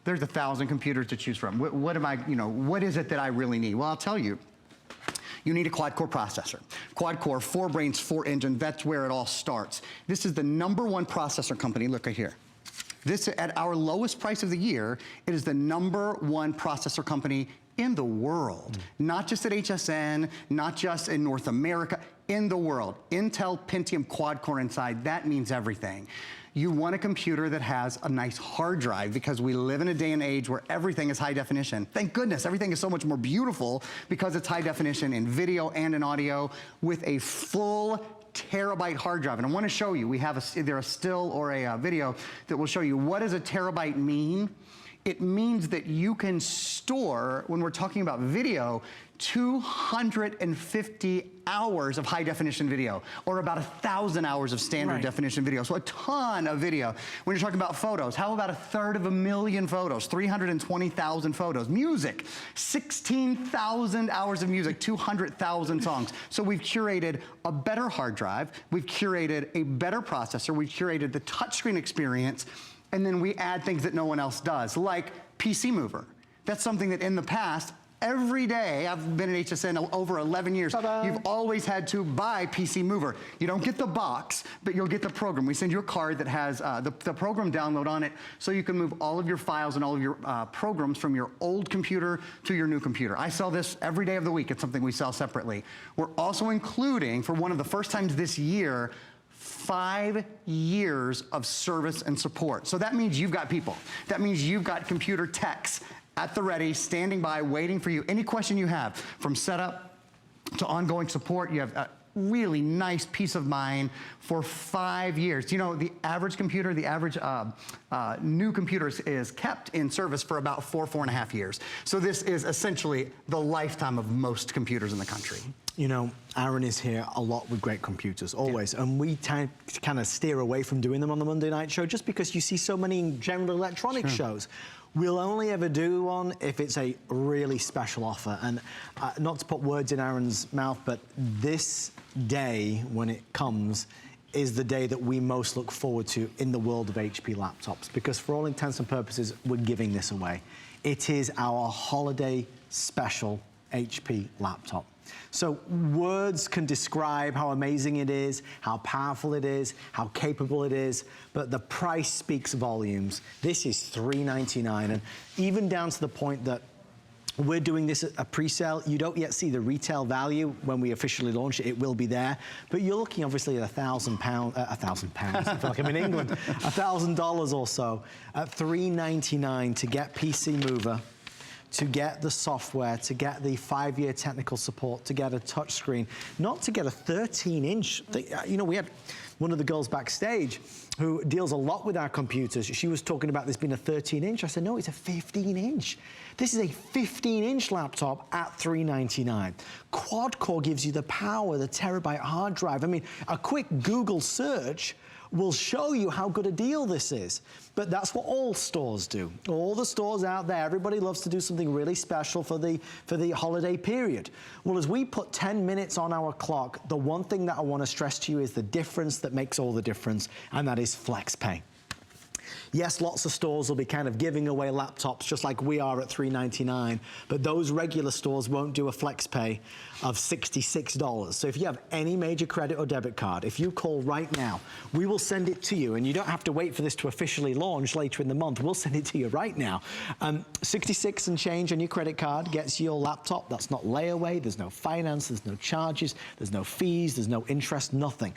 there's 1,000 computers to choose from. What am I, you know, what is it that I really need? Well, I'll tell you. You need a quad-core processor. Quad-core, 4 brains, 4 engine, that's where it all starts. This is the #1 processor company, look right here. This, at our lowest price of the year, it is the #1 processor company in the world. Not just at HSN, not just in North America, in the world. Intel Pentium quad-core inside, that means everything. You want a computer that has a nice hard drive because we live in a day and age where everything is high definition. Thank goodness, everything is so much more beautiful because it's high definition in video and in audio with a full terabyte hard drive. And I want to show you, we have either a still or a video that will show you what does a terabyte mean. it means that you can store, when we're talking about video, 250 hours of high definition video, or about 1,000 hours of standard definition video. So a ton of video. When you're talking about photos, how about 1/3 photos, 320,000 photos. Music, 16,000 hours of music, 200,000 songs. So we've curated a better hard drive, we've curated a better processor, we've curated the touchscreen experience, and then we add things that no one else does, like PC Mover. That's something that in the past, every day, I've been at HSN over 11 years, you've always had to buy PC Mover. You don't get the box, but you'll get the program. We send you a card that has the program download on it, so you can move all of your files and all of your programs from your old computer to your new computer. I sell this every day of the week. It's something we sell separately. We're also including, for one of the first times this year, 5 years of service and support. So that means you've got people. That means you've got computer techs at the ready, standing by, waiting for you. Any question you have, from setup to ongoing support, you have a really nice peace of mind for 5 years. You know, the average computer, the average new computer is kept in service for about 4.5 years. So this is essentially the lifetime of most computers in the country. You know, Aaron is here a lot with great computers, always. And we kind of steer away from doing them on the Monday night show just because you see so many general electronic shows. We'll only ever do one if it's a really special offer. And not to put words in Aaron's mouth, but this day, when it comes, is the day that we most look forward to in the world of HP laptops. Because for all intents and purposes, we're giving this away. It is our holiday special HP laptop. So words can describe how amazing it is, how powerful it is, how capable it is, but the price speaks volumes. This is $399, and even down to the point that we're doing this at a pre-sale. You don't yet see the retail value when we officially launch it. It will be there, but you're looking obviously at £1,000. I feel like I'm in England. $1,000 or so at $399 to get PC Mover, to get the software, to get the 5-year technical support, to get a touchscreen, not to get a 13-inch. You know, we had one of the girls backstage who deals a lot with our computers. She was talking about this being a 13-inch. I said, no, it's a 15-inch. This is a 15-inch laptop at $399. Quad-core gives you the power, the terabyte hard drive. I mean, a quick Google search will show you how good a deal this is. But that's what all stores do. All the stores out there, everybody loves to do something really special for the holiday period. Well, as we put 10 minutes on our clock, the one thing that I want to stress to you is the difference that makes all the difference, and that is FlexPay. Yes, lots of stores will be kind of giving away laptops just like we are at $399, but those regular stores won't do a FlexPay of $66. So if you have any major credit or debit card, if you call right now, we will send it to you, and you don't have to wait for this to officially launch later in the month. We'll send it to you right now. 66 and change on your credit card gets you your laptop. That's not layaway. There's no finance. There's no charges. There's no fees. There's no interest, nothing.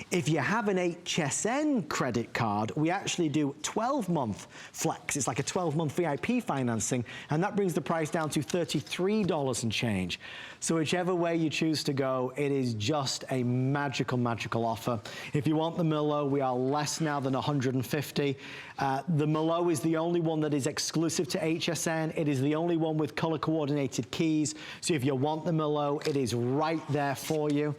If you have an HSN credit card, we actually do 12-month flex. It's like a 12-month VIP financing, and that brings the price down to $33 and change. So whichever way you choose to go, it is just a magical, magical offer. If you want the Merlot, we are less now than $150. The Merlot is the only one that is exclusive to HSN. It is the only one with color-coordinated keys. So if you want the Merlot, it is right there for you.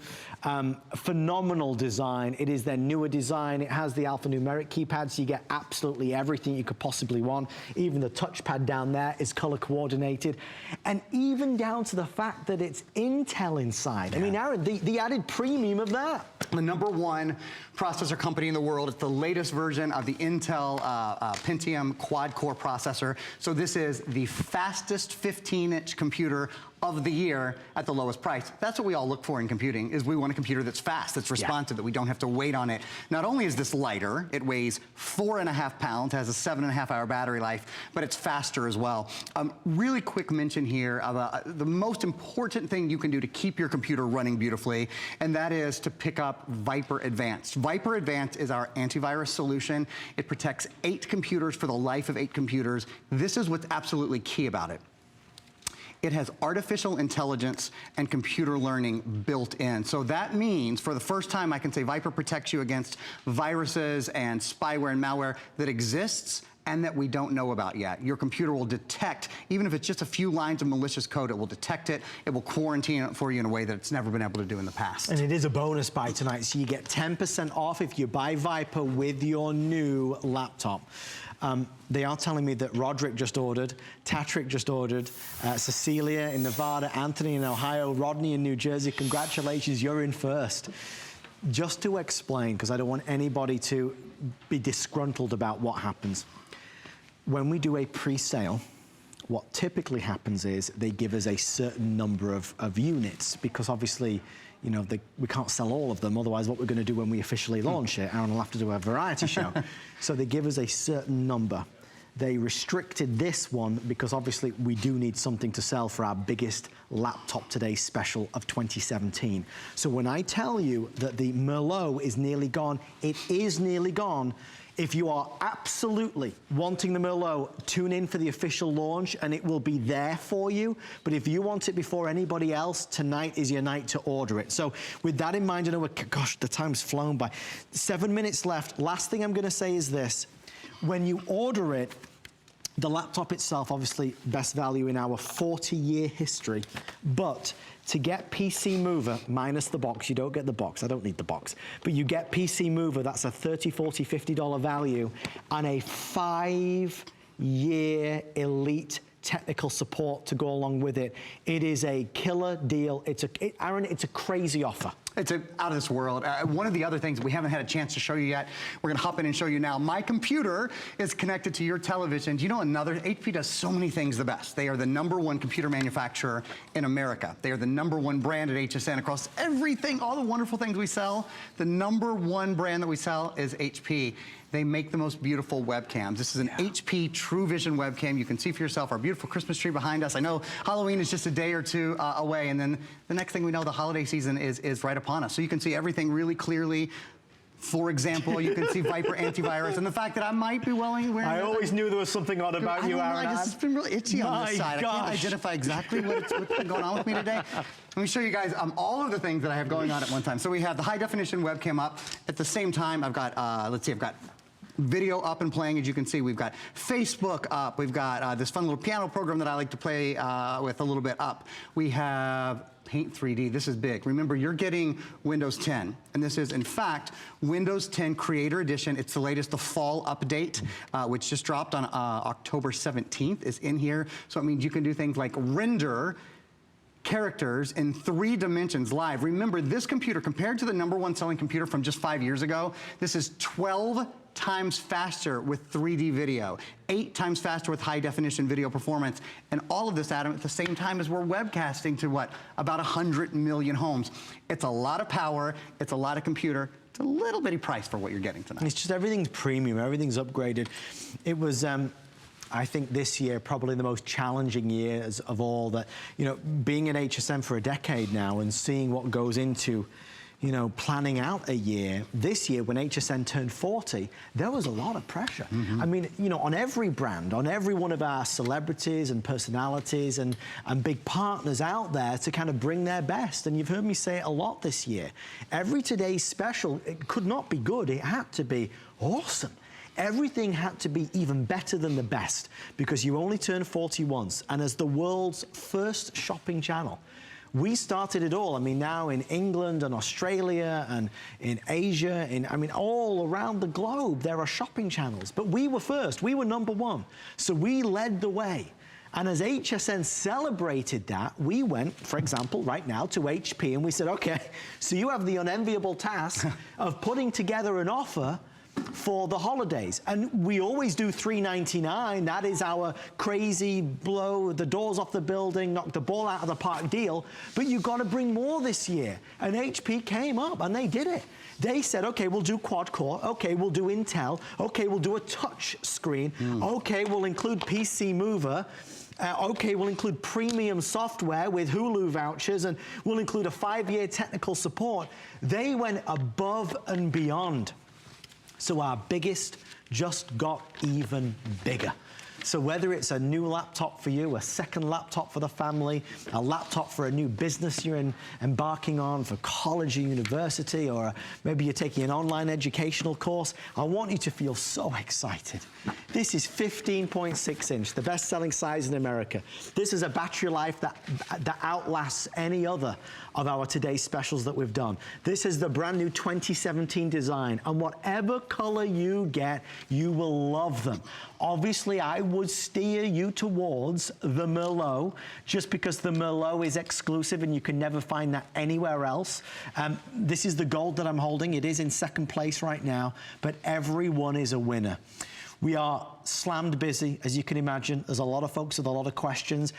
Phenomenal design. It is their newer design. It has the alphanumeric keypad, so you get absolutely everything you could possibly want. Even the touchpad down there is color coordinated. And even down to the fact that it's Intel inside. I mean, Aaron, the added premium of that. The #1 processor company in the world. It's the latest version of the Intel Pentium quad-core processor. So this is the fastest 15-inch computer of the year at the lowest price. That's what we all look for in computing, is we want a computer that's fast, that's responsive, that we don't have to wait on it. Not only is this lighter, it weighs 4.5 pounds, has a 7.5-hour battery life, but it's faster as well. Really quick mention here of the most important thing you can do to keep your computer running beautifully, and that is to pick up Viper Advanced. Viper Advanced is our antivirus solution. It protects 8 computers for the life of 8 computers. This is what's absolutely key about it. It has artificial intelligence and computer learning built in. So that means, for the first time, I can say Viper protects you against viruses and spyware and malware that exists and that we don't know about yet. Your computer will detect, even if it's just a few lines of malicious code, it will detect it. It will quarantine it for you in a way that it's never been able to do in the past. And it is a bonus buy tonight, so you get 10% off if you buy Viper with your new laptop. They are telling me that Roderick just ordered, Tatrick just ordered, Cecilia in Nevada, Anthony in Ohio, Rodney in New Jersey. Congratulations, you're in first. Just to explain, because I don't want anybody to be disgruntled about what happens. When we do a pre-sale, what typically happens is they give us a certain number of units, because obviously, you know, we can't sell all of them, otherwise what we're going to do when we officially launch it, Aaron will have to do a variety show. So they give us a certain number. They restricted this one because obviously we do need something to sell for our biggest Laptop Today special of 2017. So when I tell you that the Merlot is nearly gone, it is nearly gone. If you are absolutely wanting the Merlot, tune in for the official launch and it will be there for you. But if you want it before anybody else, tonight is your night to order it. So with that in mind, I know, gosh, the time's flown by. 7 minutes left. Last thing I'm gonna say is this. When you order it, the laptop itself, obviously, best value in our 40-year history. But to get PC Mover, minus the box, you don't get the box, I don't need the box, but you get PC Mover, that's a $30, $40, $50 value, and a 5-year elite technical support to go along with it. It is a killer deal. Aaron, it's a crazy offer. It's out of this world. One of the other things we haven't had a chance to show you yet, we're gonna hop in and show you now. My computer is connected to your television. Do you know another? HP does so many things the best. They are the #1 computer manufacturer in America. They are the #1 brand at HSN across everything, all the wonderful things we sell. The #1 brand that we sell is HP. They make the most beautiful webcams. This is an HP True Vision webcam. You can see for yourself our beautiful Christmas tree behind us. I know Halloween is just a day or two away, and then the next thing we know, the holiday season is right upon us. So you can see everything really clearly. For example, you can see Viper antivirus, and the fact that I might be wearing I always knew there was something odd about you, Aaron. I just been really itchy on this side. Gosh. I can't identify exactly what's been going on with me today. Let me show you guys all of the things that I have going on at one time. So we have the high definition webcam up. At the same time, I've got, let's see, I've got video up and playing, as you can see. We've got Facebook up. We've got this fun little piano program that I like to play with a little bit up. We have Paint 3D. This is big. Remember, you're getting Windows 10, and this is, in fact, Windows 10 Creator Edition. It's the latest, the fall update, which just dropped on October 17th, is in here. So it means you can do things like render characters in 3 dimensions live. Remember, this computer, compared to the #1 selling computer from just 5 years ago, this is 12 times faster with 3D video, 8 times faster with high definition video performance, and all of this, Adam, at the same time as we're webcasting to what? About 100 million homes. It's a lot of power, it's a lot of computer, it's a little bitty price for what you're getting tonight. It's just everything's premium, everything's upgraded. It was, I think this year, probably the most challenging years of all that, you know, being at HSN for a decade now and seeing what goes into, you know, planning out a year. This year, when HSN turned 40, there was a lot of pressure. I mean, you know, on every brand, on every one of our celebrities and personalities and big partners out there to kind of bring their best. And you've heard me say it a lot this year. Every Today's special, it could not be good. It had to be awesome. Everything had to be even better than the best because you only turn 40 once. And as the world's first shopping channel, we started it all. I mean, now in England and Australia and in Asia, I mean, all around the globe, there are shopping channels. But we were first. We were #1. So we led the way. And as HSN celebrated that, we went, for example, right now to HP and we said, okay, so you have the unenviable task of putting together an offer for the holidays. And we always do $3.99. That is our crazy blow the doors off the building, knock the ball out of the park deal. But you've got to bring more this year. And HP came up and they did it. They said, okay, we'll do quad core. Okay, we'll do Intel. Okay, we'll do a touch screen. Okay, we'll include PC Mover. Okay, we'll include premium software with Hulu vouchers, and we'll include a 5-year technical support. They went above and beyond. So our biggest just got even bigger. So whether it's a new laptop for you, a second laptop for the family, a laptop for a new business you're embarking on for college or university, or maybe you're taking an online educational course, I want you to feel so excited. This is 15.6 inch, the best-selling size in America. This is a battery life that outlasts any other of our today's specials that we've done. This is the brand new 2017 design, and whatever color you get, you will love them. Obviously, I would steer you towards the Merlot, just because the Merlot is exclusive and you can never find that anywhere else. This is the gold that I'm holding. It is in second place right now, but every one is a winner. We are slammed busy, as you can imagine. There's a lot of folks with a lot of questions.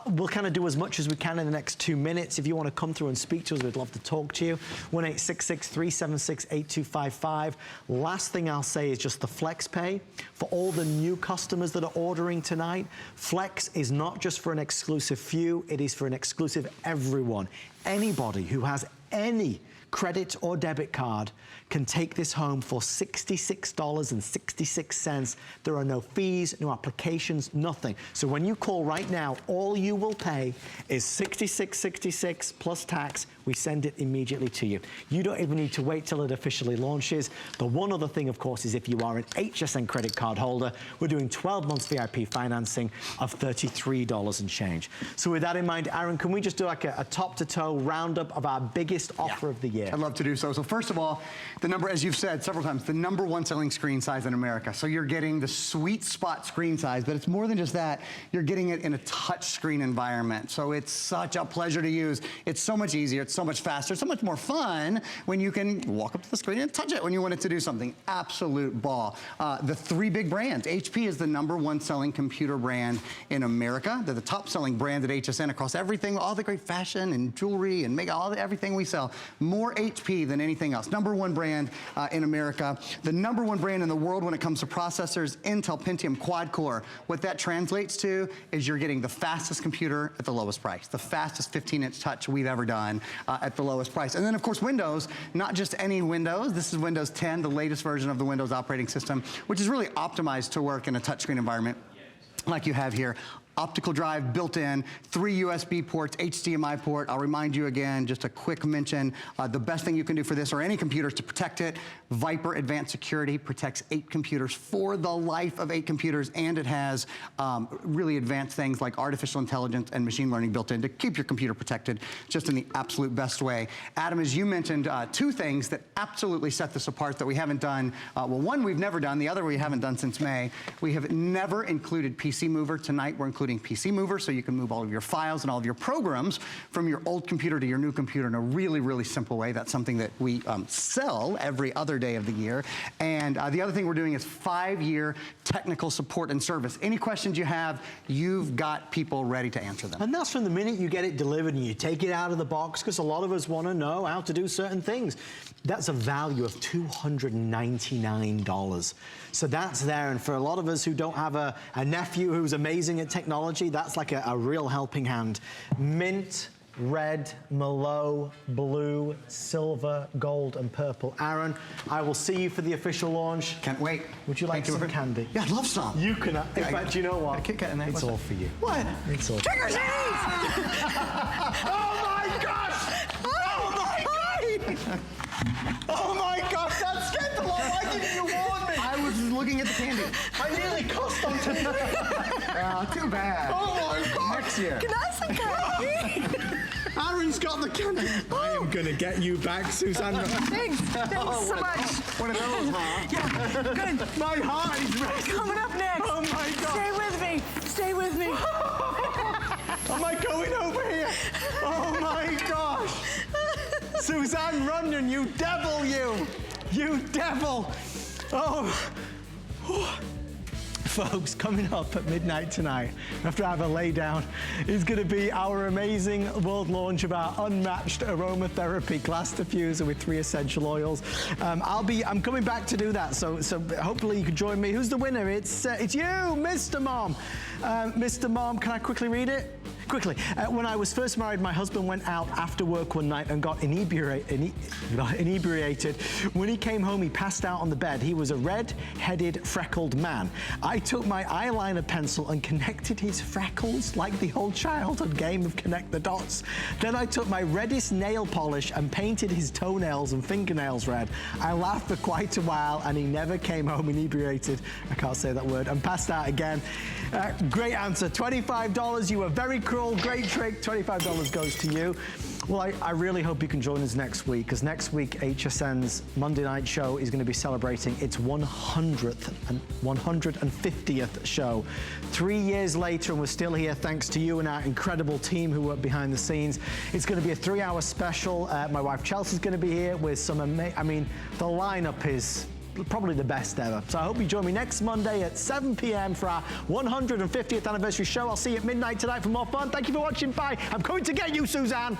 We'll kind of do as much as we can in the next 2 minutes. If you want to come through and speak to us, we'd love to talk to you. 1-866-376-8255. Last thing I'll say is just the Flex Pay. For all the new customers that are ordering tonight, Flex is not just for an exclusive few, it is for an exclusive everyone. Anybody who has any credit or debit card can take this home for $66.66. There are no fees, no applications, nothing. So when you call right now, all you will pay is $66.66 plus tax. We send it immediately to you. You don't even need to wait till it officially launches. The one other thing, of course, is if you are an HSN credit card holder, we're doing 12 months VIP financing of $33 and change. So with that in mind, Aaron, can we just do like a top-to-toe roundup of our biggest offer of the year? I'd love to do so. So first of all, the number, as you've said several times, the #1 selling screen size in America. So you're getting the sweet spot screen size, but it's more than just that. You're getting it in a touch screen environment. So it's such a pleasure to use. It's so much easier. It's so much faster. So much more fun when you can walk up to the screen and touch it when you want it to do something. Absolute ball. The 3 big brands. HP is the #1 selling computer brand in America. They're the top selling brand at HSN across everything, all the great fashion and jewelry and makeup, everything we sell. More HP than anything else. #1 brand in America. The #1 brand in the world when it comes to processors, Intel Pentium Quad Core. What that translates to is you're getting the fastest computer at the lowest price. The fastest 15-inch touch we've ever done at the lowest price. And then, of course, Windows. Not just any Windows. This is Windows 10, the latest version of the Windows operating system, which is really optimized to work in a touchscreen environment like you have here. Optical drive built in, 3 USB ports, HDMI port. I'll remind you again, just a quick mention, the best thing you can do for this or any computer is to protect it. Viper Advanced Security protects 8 computers for the life of 8 computers, and it has really advanced things like artificial intelligence and machine learning built in to keep your computer protected just in the absolute best way. Adam, as you mentioned, 2 things that absolutely set this apart that we haven't done. Well, one we've never done, the other we haven't done since May. We have never included PC Mover. Tonight we're including PC Mover, so you can move all of your files and all of your programs from your old computer to your new computer in a really, really simple way. That's something that we sell every other day of the year. And the other thing we're doing is 5-year technical support and service. Any questions you have, you've got people ready to answer them. And that's from the minute you get it delivered and you take it out of the box, because a lot of us want to know how to do certain things. That's a value of $299. So that's there, and for a lot of us who don't have a nephew who's amazing at technology, that's like a real helping hand. Mint, red, Merlot, blue, silver, gold, and purple. Aaron, I will see you for the official launch. Can't wait. Would you like some candy? Yeah, I'd love some. You can. In fact, you know what? It's all for you. What? It's all. Trick or treat! Oh my gosh! Oh my god! Oh my gosh, that scared the lot. Why didn't you warn me? I was looking at the candy. I nearly cussed on today. Too bad. Oh my god. Next year. Can I have some candy? Aaron's got the candy. I am gonna get you back, Susanna. Thanks so much. One of those, huh? Yeah, good. My heart is racing. Coming up next. Oh my god. Stay with me. Stay with me. Am I going over here? Oh my gosh. Suzanne Runyon, you devil, you. You devil. Oh. Folks, coming up at midnight tonight, after I have a lay down, is going to be our amazing world launch of our unmatched aromatherapy glass diffuser with 3 essential oils. I'm coming back to do that, so hopefully you can join me. Who's the winner? It's you, Mr. Mom. Mr. Mom, can I quickly read it? quickly. When I was first married, my husband went out after work one night and got inebriated. When he came home, he passed out on the bed. He was a red-headed, freckled man. I took my eyeliner pencil and connected his freckles like the old childhood game of Connect the Dots. Then I took my reddest nail polish and painted his toenails and fingernails red. I laughed for quite a while and he never came home inebriated, I can't say that word, and passed out again. Great answer, $25. You were very cruel, great trick, $25 goes to you. Well, I really hope you can join us next week, because next week HSN's Monday night show is going to be celebrating its 100th and 150th show. 3 years later, and we're still here thanks to you and our incredible team who work behind the scenes. It's going to be a 3-hour special. My wife Chelsea's going to be here with some I mean, the lineup is probably the best ever. So I hope you join me next Monday at 7 p.m. for our 150th anniversary show. I'll see you at midnight tonight for more fun. Thank you for watching. Bye. I'm coming to get you, Suzanne.